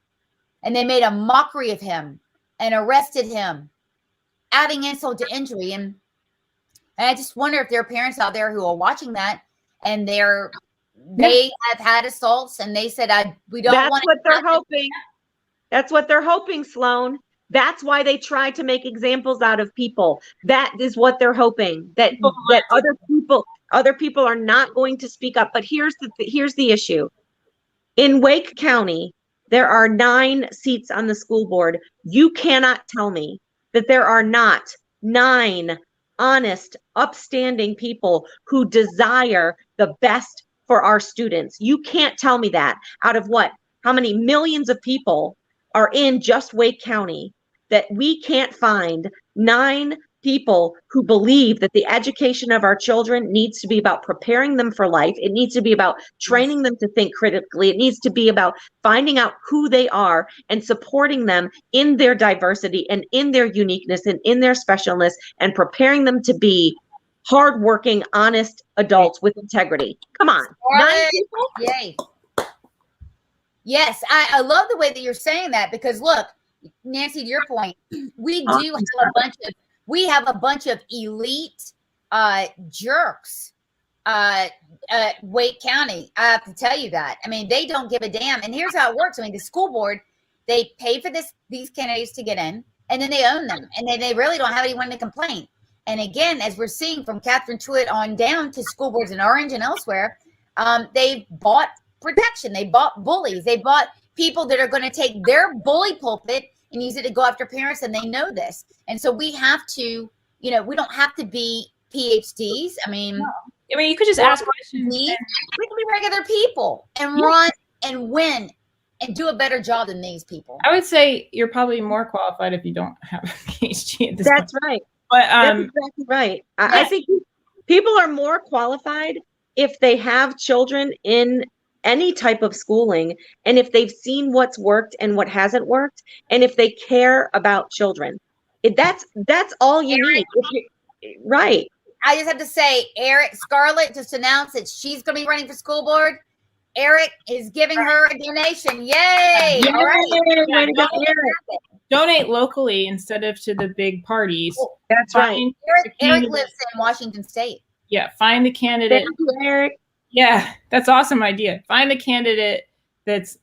and they made a mockery of him and arrested him, adding insult to injury. And I just wonder if there are parents out there who are watching that, and they have had assaults, and they said, we don't want. That's what they're hoping. That's what they're hoping, Sloan. That's why they try to make examples out of people. That is what they're hoping, that other people are not going to speak up. But here's the issue. In Wake County, there are 9 seats on the school board. You cannot tell me that there are not 9 honest, upstanding people who desire the best for our students. You can't tell me that out of what? How many millions of people are in just Wake County, that we can't find 9 people who believe that the education of our children needs to be about preparing them for life. It needs to be about training them to think critically. It needs to be about finding out who they are and supporting them in their diversity and in their uniqueness and in their specialness, and preparing them to be hardworking, honest adults with integrity. Come on. 9 people? Yay. Yes, I love the way that you're saying that, because look, Nancy, to your point, we have a bunch of elite jerks Wake County. I have to tell you that. I mean, they don't give a damn. And here's how it works. I mean, the school board, they pay for these candidates to get in, and then they own them, and they really don't have anyone to complain. And again, as we're seeing from Catherine Truitt on down to school boards in Orange and elsewhere, they bought protection. They bought bullies. They bought people that are going to take their bully pulpit and use it to go after parents, and they know this. And so we have to, we don't have to be PhDs. I mean, you could just ask questions. We can be regular people and run and win and do a better job than these people. I would say you're probably more qualified if you don't have a PhD at this point. That's right. But that's exactly right. I think people are more qualified if they have children in any type of schooling, and if they've seen what's worked and what hasn't worked, and if they care about children. That's all you need. Right. I just have to say, Scarlett just announced that she's going to be running for school board. Eric is giving her a donation. Yay! All right. Donate locally instead of to the big parties. That's right. Eric lives in Washington State. Yeah, find the candidate. Thank you, Eric. Yeah, that's awesome idea. Find the candidate that's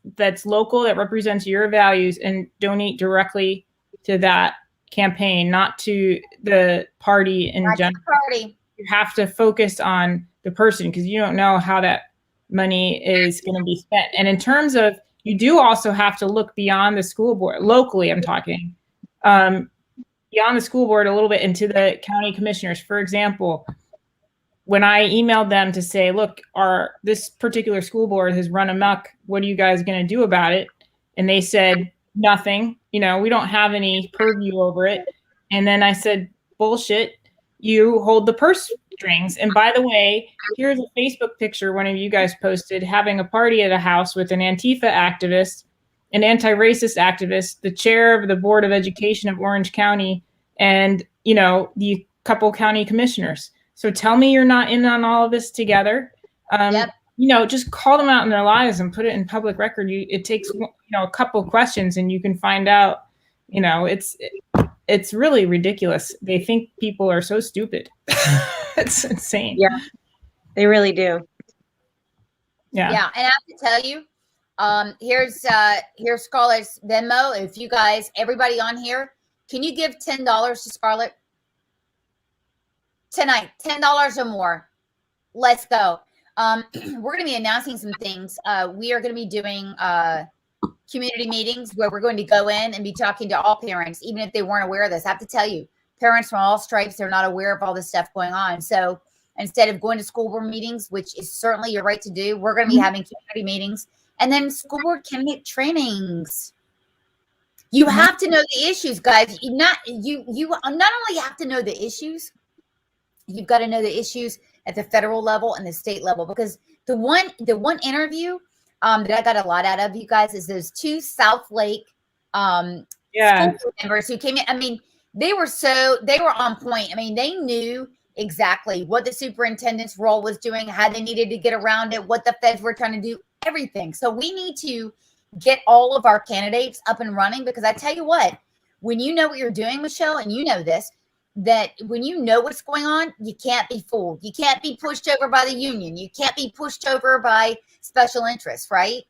local, that represents your values, and donate directly to that campaign, not to the party in general. You have to focus on the person, because you don't know how that money is going to be spent. And in terms of, you do also have to look beyond the school board, locally I'm talking, beyond the school board a little bit, into the county commissioners. For example, when I emailed them to say, look, this particular school board has run amok, what are you guys going to do about it? And they said, nothing, we don't have any purview over it. And then I said, bullshit, you hold the purse strings. And by the way, here's a Facebook picture one of you guys posted, having a party at a house with an Antifa activist, an anti-racist activist, the chair of the Board of Education of Orange County, and, the couple county commissioners. So tell me you're not in on all of this together. Just call them out in their lives and put it in public record. It takes, a couple questions, and you can find out, it's really ridiculous. They think people are so stupid. It's insane. Yeah, they really do. Yeah. And I have to tell you, here's Scarlett's Venmo. If you guys, everybody on here, can you give $10 to Scarlett tonight? $10 or more. Let's go. We're going to be announcing some things. We are going to be doing community meetings where we're going to go in and be talking to all parents, even if they weren't aware of this. I have to tell you, parents from all stripes, they're not aware of all this stuff going on. So instead of going to school board meetings, which is certainly your right to do, we're going to be having community meetings, and then school board candidate trainings. You have to know the issues, guys. You not only have to know the issues, you've got to know the issues at the federal level and the state level, because the one interview that I got a lot out of, you guys, is those 2 South Lake school members who came in. I mean, they were on point. I mean, they knew exactly what the superintendent's role was doing, how they needed to get around it, what the feds were trying to do. everything. So we need to get all of our candidates up and running, because I tell you what, when you know what you're doing, Michelle, and you know this, that when you know what's going on, you can't be fooled. You can't be pushed over by the union. You can't be pushed over by special interests, right?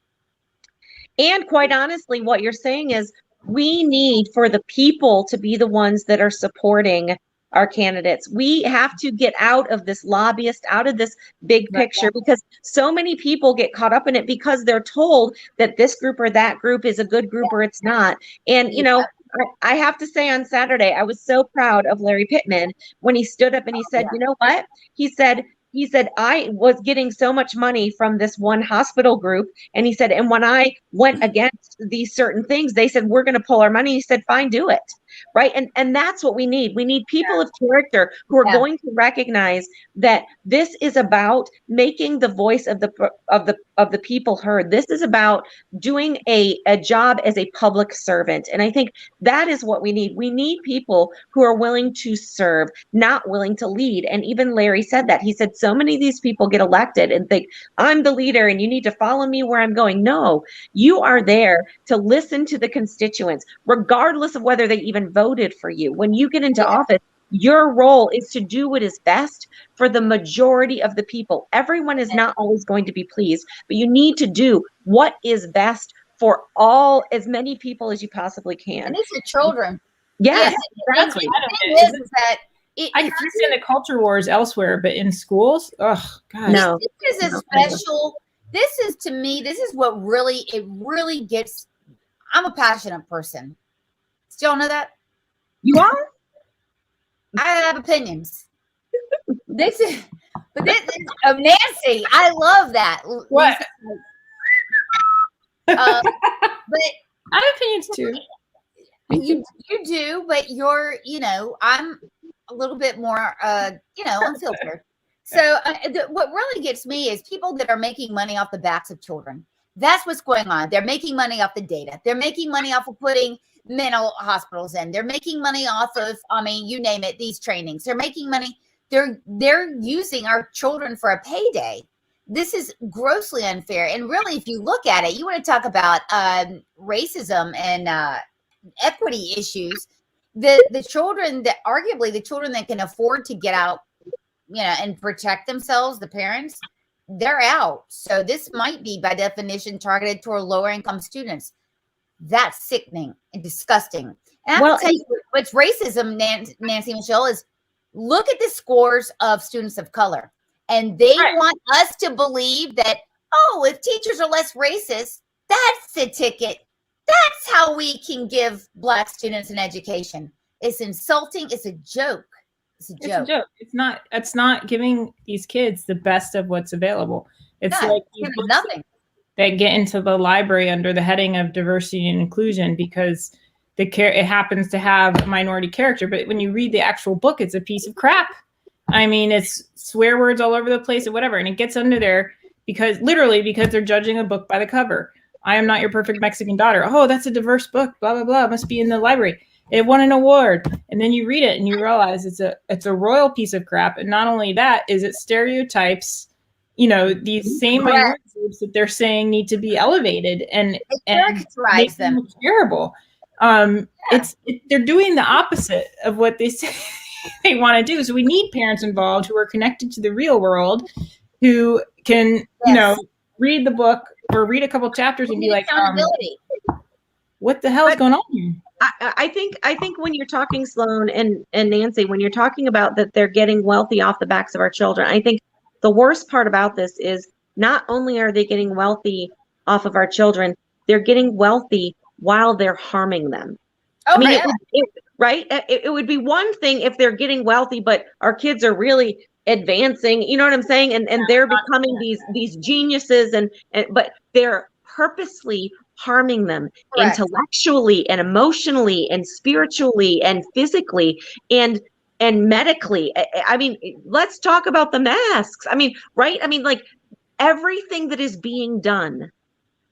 And quite honestly, what you're saying is we need for the people to be the ones that are supporting our candidates. We have to get out of this lobbyist, out of this big picture, because so many people get caught up in it because they're told that this group or that group is a good group or it's not. And, you know, I have to say on Saturday, I was so proud of Larry Pittman when he stood up and he said, you know what? He said, I was getting so much money from this one hospital group. And he said, and when I went against these certain things, they said, we're going to pull our money. He said, fine, do it. Right. And that's what we need. We need people of character who are going to recognize that this is about making the voice of the people heard. This is about doing a job as a public servant. And I think that is what we need. We need people who are willing to serve, not willing to lead. And even Larry said that. He said, so many of these people get elected and think, I'm the leader and you need to follow me where I'm going. No, you are there to listen to the constituents, regardless of whether they even voted for you. When you get into office, your role is to do what is best for the majority of the people. Everyone is not always going to be pleased, but you need to do what is best for as many people as you possibly can. And it's the children. Yes, exactly. I can understand the culture wars elsewhere, but in schools, oh gosh. No. This is a special. This is, to me, this is what really gets. I'm a passionate person. Do y'all know that? You are? I have opinions. This is Nancy. I love that. What? But I have opinions too. You do, but you're, I'm a little bit more, unfiltered. So what really gets me is people that are making money off the backs of children. That's what's going on. They're making money off the data. They're making money off of putting mental hospitals in. They're making money off of, you name it, these trainings. They're making money. They're using our children for a payday. This is grossly unfair. And really, if you look at it, you want to talk about racism and equity issues. The children that can afford to get out, and protect themselves, the parents, they're out. So this might be by definition targeted toward lower income students. That's sickening and disgusting. And I will tell you what's racism, Nancy Michelle, is look at the scores of students of color. And they want us to believe that, if teachers are less racist, that's the ticket. That's how we can give Black students an education. It's insulting. It's a joke. It's a joke. It's not giving these kids the best of what's available. It's like nothing. That get into the library under the heading of diversity and inclusion because it happens to have a minority character. But when you read the actual book, it's a piece of crap. I mean, it's swear words all over the place or whatever. And it gets under there because they're judging a book by the cover. I Am Not Your Perfect Mexican Daughter. Oh, that's a diverse book, blah, blah, blah. It must be in the library. It won an award. And then you read it and you realize it's a royal piece of crap. And not only that, is it stereotypes, these same minority groups that they're saying need to be elevated and characterize them. Terrible. They're doing the opposite of what they say they want to do. So we need parents involved who are connected to the real world, who can, read the book or read a couple chapters and be like, what the hell is going on here? I think when you're talking, Sloan and Nancy, when you're talking about that they're getting wealthy off the backs of our children, I think the worst part about this is not only are they getting wealthy off of our children, they're getting wealthy while they're harming them. It would be one thing if they're getting wealthy, but our kids are really advancing, you know what I'm saying? And they're becoming these geniuses but they're purposely harming them intellectually and emotionally and spiritually and physically and medically. I mean, let's talk about the masks. I mean, right? I mean, like everything that is being done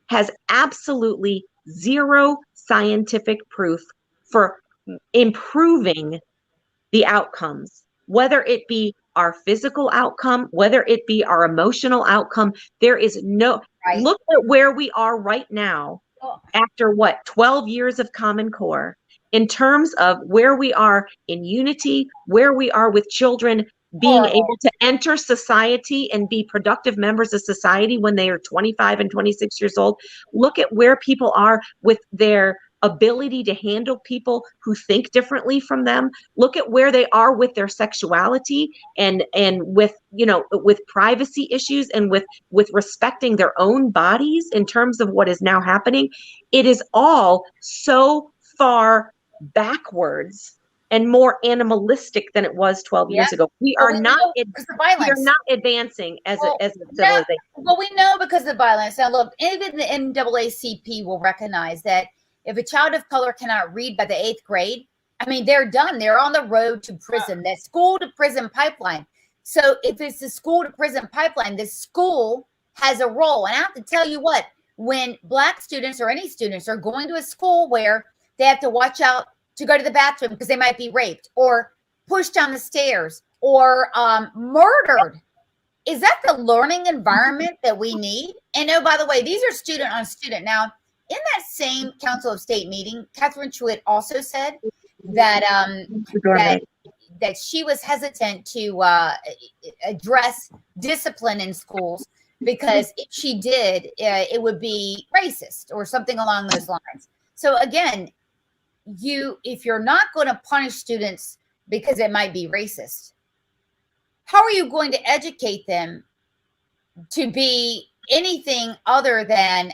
has absolutely zero scientific proof for improving the outcomes, whether it be our physical outcome, whether it be our emotional outcome. There is Right. look at where we are right now Oh. after what, 12 years of Common Core, in terms of where we are in unity, where we are with children being able to enter society and be productive members of society when they are 25 and 26 years old. Look at where people are with their ability to handle people who think differently from them. Look at where they are with their sexuality and with, you know, with privacy issues and with respecting their own bodies in terms of what is now happening. It is all so far backwards and more animalistic than it was 12 years ago. We are not advancing as a civilization. Well, we know because of violence. Now, look, even the NAACP will recognize that if a child of color cannot read by the 8th grade, I mean, they're done. They're on the road to prison, that school to prison pipeline. So if it's the school to prison pipeline, the school has a role. And I have to tell you what, when Black students or any students are going to a school where they have to watch out to go to the bathroom because they might be raped or pushed down the stairs or murdered. Is that the learning environment that we need? And oh, by the way, these are student on student. Now, in that same Council of State meeting, Catherine Truitt also said that that she was hesitant to address discipline in schools because if she did, it would be racist or something along those lines. So again, if you're not going to punish students because it might be racist, how are you going to educate them to be anything other than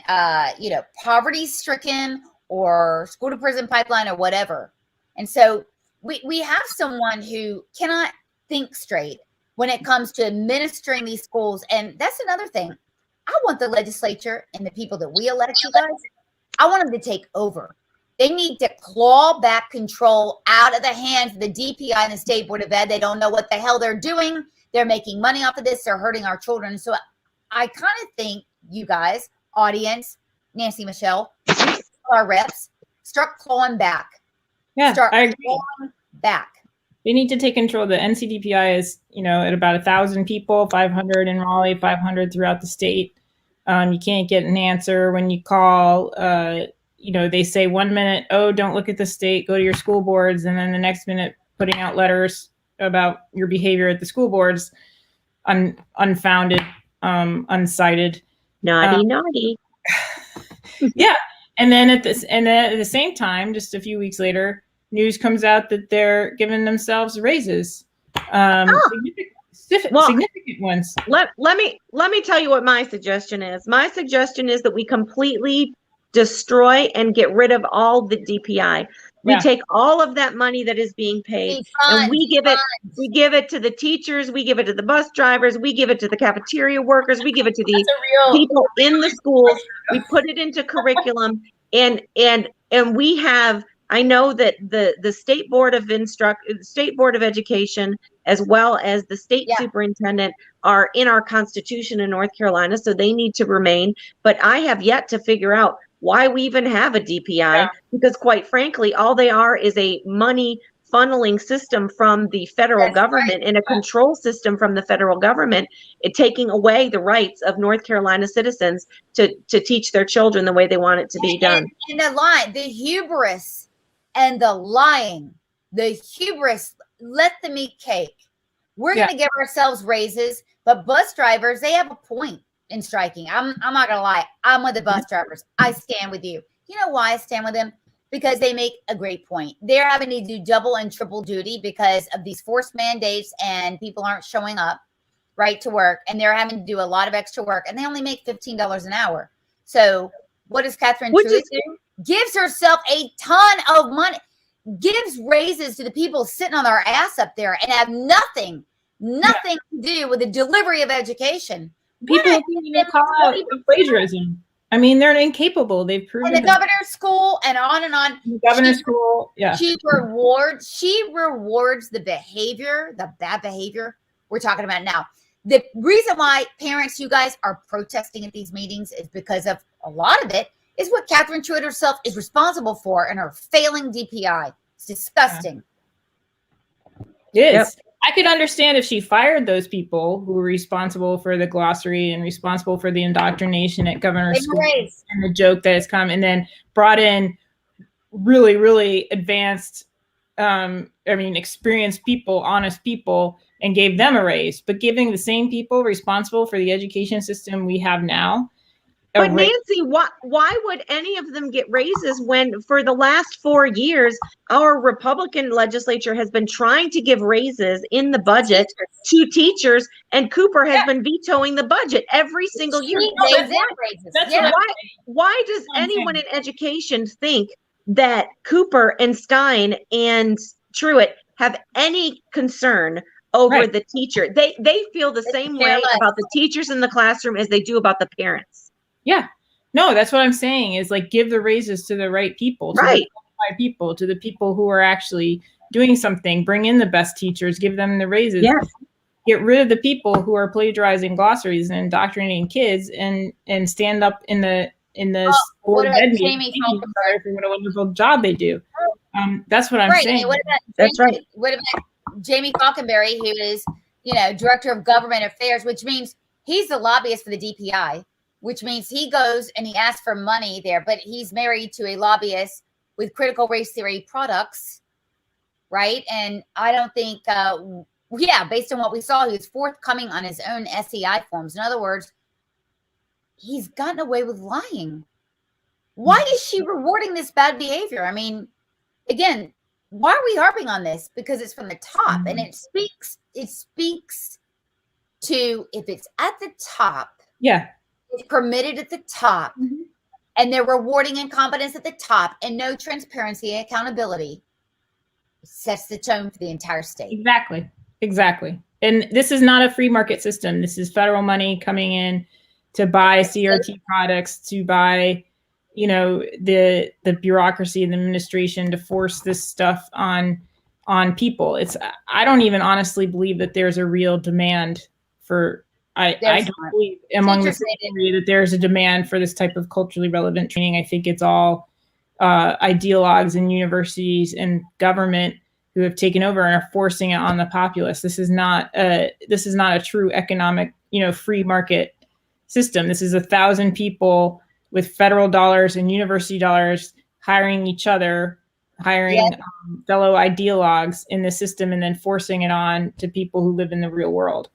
poverty stricken or school to prison pipeline or whatever? And so we have someone who cannot think straight when it comes to administering these schools. And that's another thing. I want the legislature and the people that we elect, you guys, I want them to take over. They need to claw back control out of the hands of the DPI and the State Board of Ed. They don't know what the hell they're doing. They're making money off of this. They're hurting our children. So I kind of think you guys, audience, Nancy, Michelle, our reps, start clawing back. Yeah, I agree. Clawing back. They need to take control. The NCDPI is, at about 1,000 people, 500 in Raleigh, 500 throughout the state. You can't get an answer when you call. They say 1 minute, oh, don't look at the state, go to your school boards. And then the next minute putting out letters about your behavior at the school boards, unfounded, uncited. Naughty. Yeah. And then at the same time, just a few weeks later, news comes out that they're giving themselves raises. Significant ones. Let me tell you what my suggestion is. My suggestion is that we completely destroy and get rid of all the DPI. We take all of that money that is being paid and we give it to the teachers, we give it to the bus drivers, we give it to the cafeteria workers, we give it to the people in the schools. We put it into curriculum and we have, I know that the State Board of Education, as well as the state superintendent, are in our Constitution in North Carolina, so they need to remain. But I have yet to figure out why we even have a DPI, because quite frankly, all they are is a money funneling system from the federal government and a control system from the federal government, taking away the rights of North Carolina citizens to teach their children the way they want it to be done. And the hubris and the lying, the hubris, let them eat cake. We're going to give ourselves raises, but bus drivers, they have a point in striking. I'm not going to lie. I'm with the bus drivers. I stand with you. You know why I stand with them? Because they make a great point. They're having to do double and triple duty because of these forced mandates and people aren't showing up right to work. And they're having to do a lot of extra work and they only make $15 an hour. So what does Catherine Truitt do? Gives herself a ton of money, gives raises to the people sitting on their ass up there and have nothing to do with the delivery of education. People can't even call out plagiarism. I mean, they're incapable. They've proven. And the governor's school and on and on. The governor's school, She rewards the behavior, the bad behavior we're talking about now. The reason why parents, you guys, are protesting at these meetings is because of a lot of it is what Catherine Truitt herself is responsible for in her failing DPI. It's disgusting. It is. I could understand if she fired those people who were responsible for the glossary and responsible for the indoctrination at governor's school and the joke that has come, and then brought in really, really advanced, experienced people, honest people, and gave them a raise. But giving the same people responsible for the education system we have now. But Nancy, why would any of them get raises when for the last 4 years, our Republican legislature has been trying to give raises in the budget to teachers, and Cooper has been vetoing the budget every single year. Why does anyone in education think that Cooper and Stien and Truitt have any concern over the teacher? They feel the same way about the teachers in the classroom as they do about the parents. Yeah, no, that's what I'm saying is like, give the raises to the right people, to the qualified people, to the people who are actually doing something, bring in the best teachers, give them the raises. Yes. Get rid of the people who are plagiarizing glossaries and indoctrinating kids, and stand up in the board of ed meeting for what a wonderful job they do. That's what I'm saying. That's right. What about Jamie Falkenberry, who is, director of government affairs, which means he's the lobbyist for the DPI, which means he goes and he asks for money there, but he's married to a lobbyist with critical race theory products, right? And I don't think, based on what we saw, he was forthcoming on his own SEI forms. In other words, he's gotten away with lying. Why is she rewarding this bad behavior? I mean, again, why are we harping on this? Because it's from the top, and it speaks to, if it's at the top, it's permitted at the top, and they're rewarding incompetence at the top, and no transparency and accountability, it sets the tone for the entire state. Exactly. And this is not a free market system. This is federal money coming in to buy CRT products, to buy, the bureaucracy and the administration to force this stuff on people. I don't even honestly believe that there's a real demand for. I don't believe among the community that there's a demand for this type of culturally relevant training. I think it's all ideologues in universities and government who have taken over and are forcing it on the populace. This is not a true economic, free market system. This is 1,000 people with federal dollars and university dollars hiring each other, hiring fellow ideologues in the system, and then forcing it on to people who live in the real world.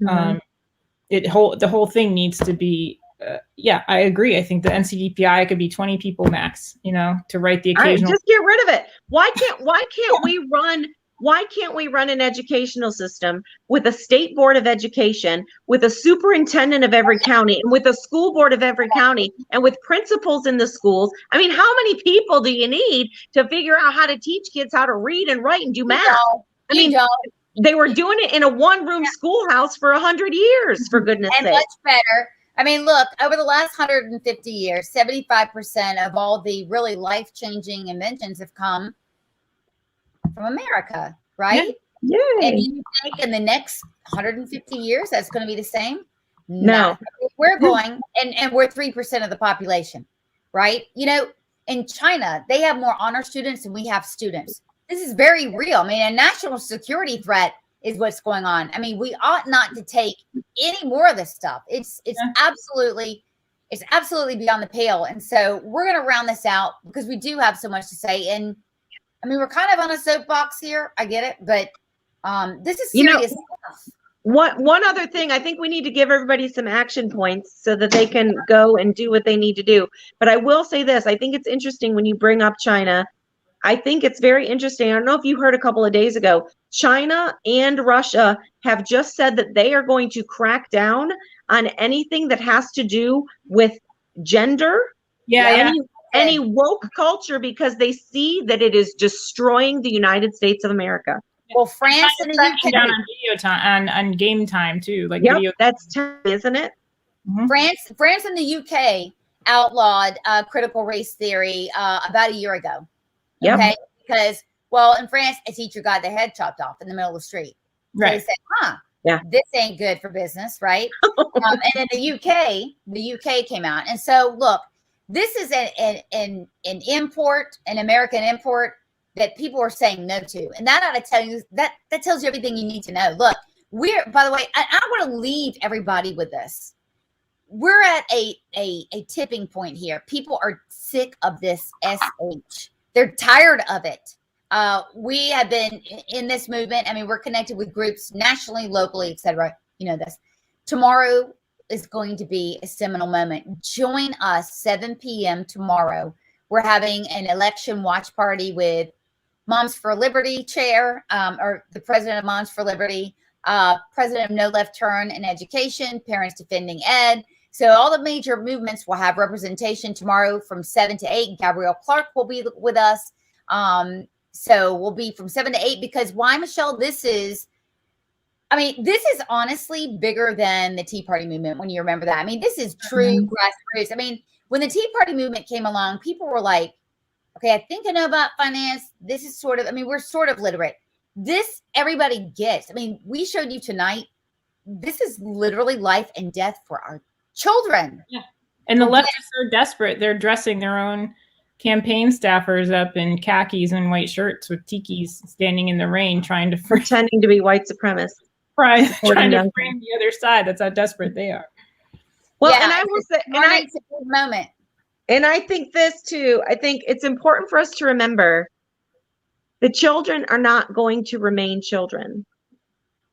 The whole thing needs to be, I agree. I think the NCDPI could be 20 people max, to write the occasional. Just get rid of it. Why can't we run an educational system with a state board of education, with a superintendent of every county, and with a school board of every county, and with principals in the schools? I mean, how many people do you need to figure out how to teach kids how to read and write and do math? They were doing it in a one-room schoolhouse for 100 years, for goodness sake. And much better. I mean, look, over the last 150 years, 75% of all the really life-changing inventions have come from America, right? Yeah. And you think in the next 150 years that's going to be the same? No. We're going, and we're 3% of the population, right? In China, they have more honor students than we have students. This is very real. I mean, a national security threat is what's going on. I mean, we ought not to take any more of this stuff. It's absolutely beyond the pale. And so we're going to round this out because we do have so much to say. And I mean, we're kind of on a soapbox here. I get it, but this is serious stuff. One other thing, I think we need to give everybody some action points so that they can go and do what they need to do. But I will say this, I think it's interesting when you bring up China. I think it's very interesting. I don't know if you heard a couple of days ago, China and Russia have just said that they are going to crack down on anything that has to do with gender, any woke culture, because they see that it is destroying the United States of America. Well, France and the UK down on video time, on game time too, that's time, isn't it? France and the UK outlawed critical race theory about a year ago. Yep. Okay, because in France, a teacher got their head chopped off in the middle of the street. So they said, this ain't good for business, right? And in the UK came out. And so, look, this is an import, an American import that people are saying no to. And that ought to tell you, that tells you everything you need to know. Look, by the way, I want to leave everybody with this. We're at a tipping point here. People are sick of this SH. They're tired of it. We have been in this movement. I mean, we're connected with groups nationally, locally, etc. You know this. Tomorrow is going to be a seminal moment. Join us 7 p.m. tomorrow. We're having an election watch party with Moms for Liberty chair, or the president of Moms for Liberty, president of No Left Turn in Education, Parents Defending Ed. So all the major movements will have representation tomorrow from 7 to 8. Gabrielle Clark will be with us. So we'll be from 7 to 8 because why, Michelle? This is honestly bigger than the Tea Party movement when you remember that. I mean, this is true grassroots. I mean, when the Tea Party movement came along, people were like, okay, I think I know about finance. This is sort of, I mean, we're sort of literate. This everybody gets. I mean, we showed you tonight. This is literally life and death for our children. Yeah. And the leftists are desperate. They're dressing their own campaign staffers up in khakis and white shirts with tikis standing in the rain trying to pretending to be white supremacists. Trying to frame the other side. That's how desperate they are. Well, yeah, and I will say, it's a good moment. And I think this too, I think it's important for us to remember the children are not going to remain children.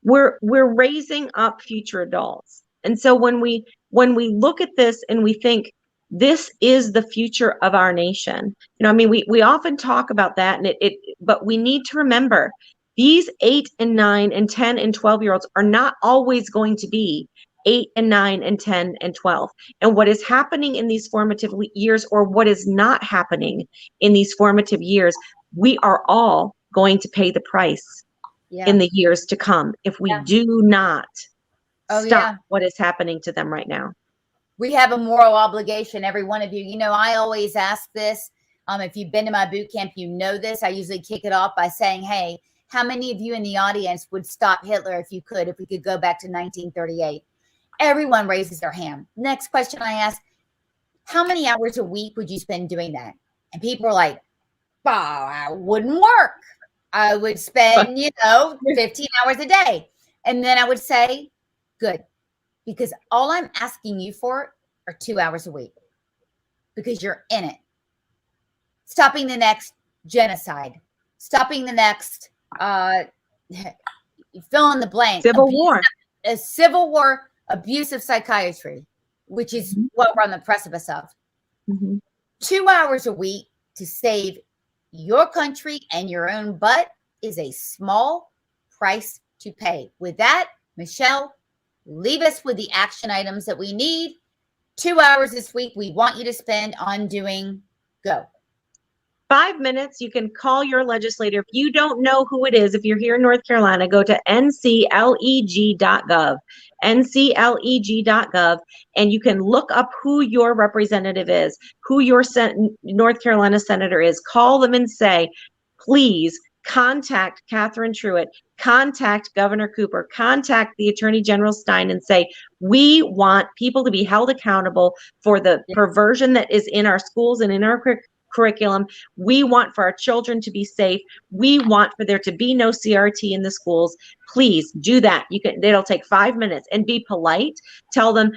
We're raising up future adults. And so when we look at this and we think this is the future of our nation, you know, I mean, we often talk about that, and but we need to remember these 8 and 9 and 10 and 12-year-olds are not always going to be 8 and 9 and 10 and 12. And what is happening in these formative years, or what is not happening in these formative years, we are all going to pay the price in the years to come if we do not stop what is happening to them right now. We have a moral obligation, every one of you. You know, I always ask this. If you've been to my boot camp, you know this. I usually kick it off by saying, hey, how many of you in the audience would stop Hitler if we could go back to 1938? Everyone raises their hand. Next question I ask, how many hours a week would you spend doing that? And people are like, oh, I wouldn't work. I would spend, 15 hours a day. And then I would say, good, because all I'm asking you for are 2 hours a week because you're in it. Stopping the next genocide, stopping the next, fill in the blank. Civil war. A civil war, abuse of psychiatry, which is what we're on the precipice of. 2 hours a week to save your country and your own butt is a small price to pay. With that, Michelle, leave us with the action items that we need. 2 hours this week we want you to spend on doing. Go. 5 minutes. You can call your legislator. If you don't know who it is, if you're here in North Carolina, go to ncleg.gov, ncleg.gov, and you can look up who your representative is, who your North Carolina senator is. Call them and say, please contact Catherine Truitt, contact Governor Cooper, contact the Attorney General Stien, and say, we want people to be held accountable for the perversion that is in our schools and in our curriculum. We want for our children to be safe. We want for there to be no CRT in the schools. Please do that. It'll take 5 minutes, and be polite. Tell them,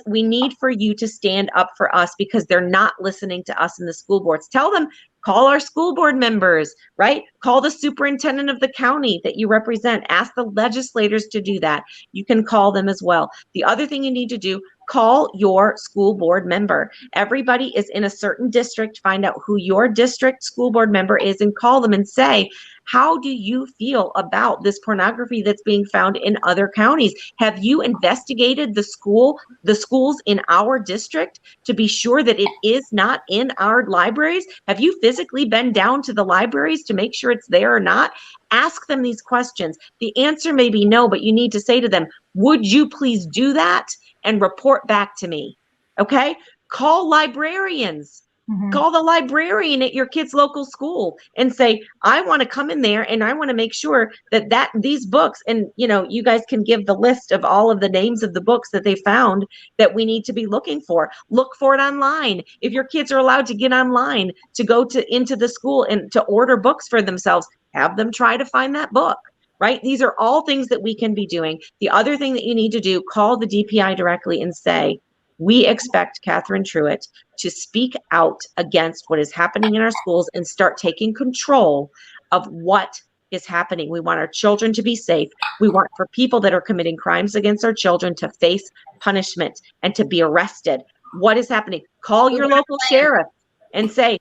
we need for you to stand up for us because they're not listening to us in the school boards. Tell them, call our school board members, right? Call the superintendent of the county that you represent. Ask the legislators to do that. You can call them as well. The other thing you need to do, call your school board member. Everybody is in a certain district. Find out who your district school board member is and call them and say, how do you feel about this pornography that's being found in other counties? Have you investigated the schools in our district to be sure that it is not in our libraries? Have you physically been down to the libraries to make sure it's there or not? Ask them these questions. The answer may be no, but you need to say to them, would you please do that and report back to me? Okay? Call librarians. Call the librarian at your kid's local school and say, I want to come in there and I want to make sure that these books, and you guys can give the list of all of the names of the books that they found that we need to be looking for. Look for it online. If your kids are allowed to get online to go into the school and to order books for themselves, have them try to find that book. Right? These are all things that we can be doing. The other thing that you need to do, call the DPI directly and say, we expect Catherine Truitt to speak out against what is happening in our schools and start taking control of what is happening. We want our children to be safe. We want for people that are committing crimes against our children to face punishment and to be arrested. What is happening? Call your local sheriff and say,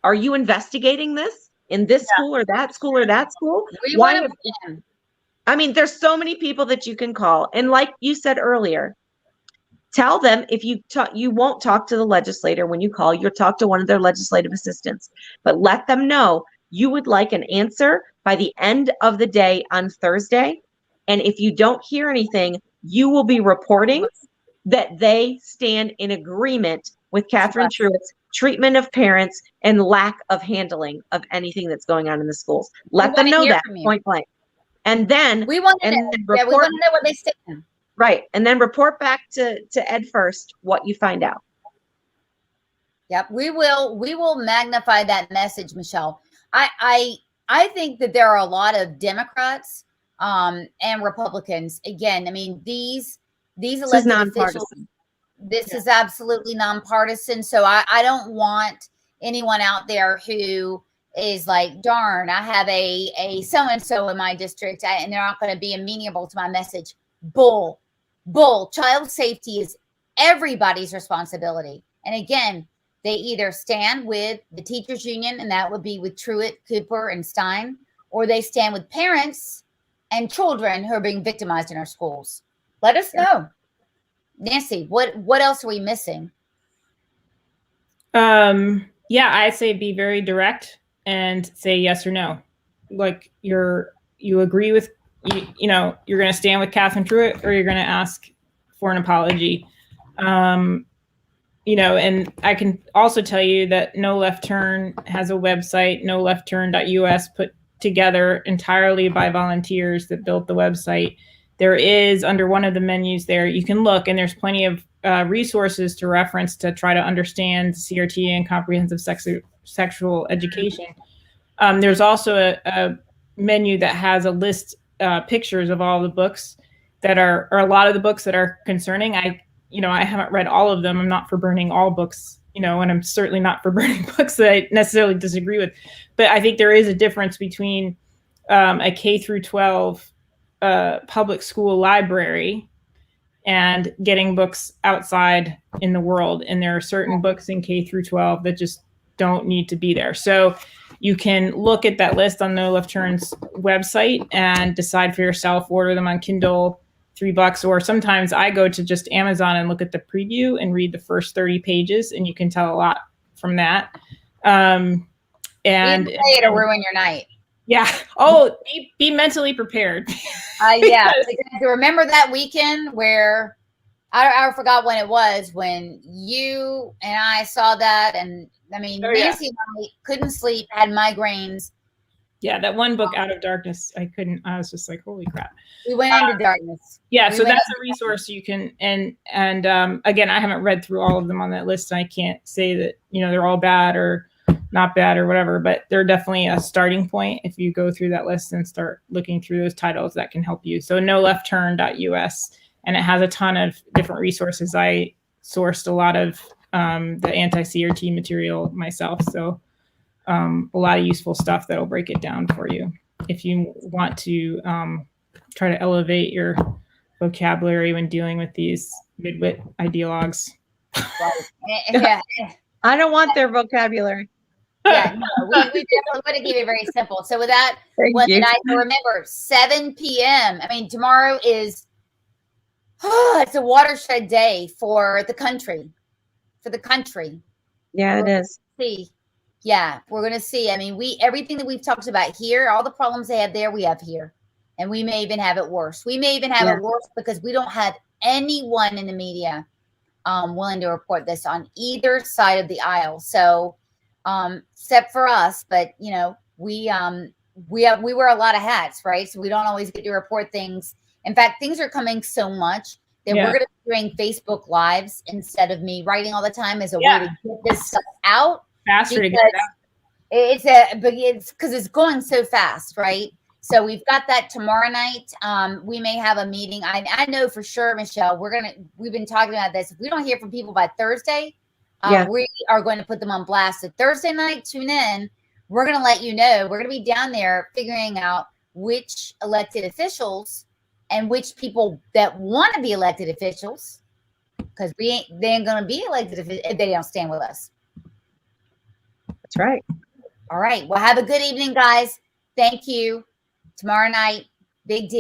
are you investigating this in this school or that school or that school? I mean, there's so many people that you can call. And like you said earlier, tell them if you won't talk to the legislator when you call, you'll talk to one of their legislative assistants, but let them know you would like an answer by the end of the day on Thursday. And if you don't hear anything, you will be reporting that they stand in agreement with Catherine Truitt's treatment of parents and lack of handling of anything that's going on in the schools. Let them know that point blank. And then we want to know what they stand. Right. And then report back to Ed first what you find out. Yep. We will magnify that message, Michelle. I think that there are a lot of Democrats and Republicans. Again, I mean, these elected officials, this is absolutely nonpartisan. So I don't want anyone out there who is like, darn, I have a so-and-so in my district and they're not going to be amenable to my message. Bull. Child safety is everybody's responsibility. And again, they either stand with the teachers union, and that would be with Truitt, Cooper, and Stien, or they stand with parents and children who are being victimized in our schools. Let us know. Nancy, what else are we missing? Yeah, I say be very direct and say yes or no. Like you agree with you're going to stand with Catherine Truitt, or you're going to ask for an apology. And I can also tell you that No Left Turn has a website, noleftturn.us, put together entirely by volunteers that built the website. There is, under one of the menus there, you can look, and there's plenty of resources to reference to try to understand CRT and comprehensive sexual education. There's also a menu that has a list pictures of all the books that are, or a lot of the books that are concerning. I haven't read all of them. I'm not for burning all books, and I'm certainly not for burning books that I necessarily disagree with. But I think there is a difference between a K through 12 public school library and getting books outside in the world. And there are certain books in K through 12 that just don't need to be there. So you can look at that list on No Left Turn's website and decide for yourself, order them on Kindle, $3, or sometimes I go to just Amazon and look at the preview and read the first 30 pages, and you can tell a lot from that. And it'll ruin your night. Yeah. Oh, be mentally prepared. Yeah. Because remember that weekend where I forgot when it was, when you and I saw that, and I mean, Nancy and I couldn't sleep, had migraines. Yeah, that one book, Out of Darkness, I was just like, holy crap. We went into darkness. Yeah, so that's a resource you can, and again, I haven't read through all of them on that list. I can't say that, they're all bad or not bad or whatever, but they're definitely a starting point. If you go through that list and start looking through those titles, that can help you. So noleftturn.us, and it has a ton of different resources. I sourced a lot of the anti-CRT material myself. So a lot of useful stuff that'll break it down for you if you want to try to elevate your vocabulary when dealing with these midwit ideologues. Yeah. I don't want their vocabulary. Yeah, no, we definitely want to keep it very simple. So with that, remember 7 p.m. I mean, tomorrow is it's a watershed day for the country. Yeah, it is. Yeah, we're going to see. I mean, everything that we've talked about here, all the problems they have there, we have here. And we may even have it worse. We may even have it worse because we don't have anyone in the media willing to report this on either side of the aisle. So, except for us, but you know, we wear a lot of hats, right? So we don't always get to report things. In fact, things are coming so much that we're going to be doing Facebook Lives instead of me writing all the time as a way to get this stuff out. Faster to get it out. It's because it's going so fast, right? So we've got that tomorrow night. We may have a meeting. I know for sure, Michelle, we've been talking about this. If we don't hear from people by Thursday, we are going to put them on blast. So Thursday night, tune in. We're going to let you know. We're going to be down there figuring out which elected officials and which people that want to be elected officials, because they ain't going to be elected if they don't stand with us. That's right. All right. Well, have a good evening, guys. Thank you. Tomorrow night, big deal.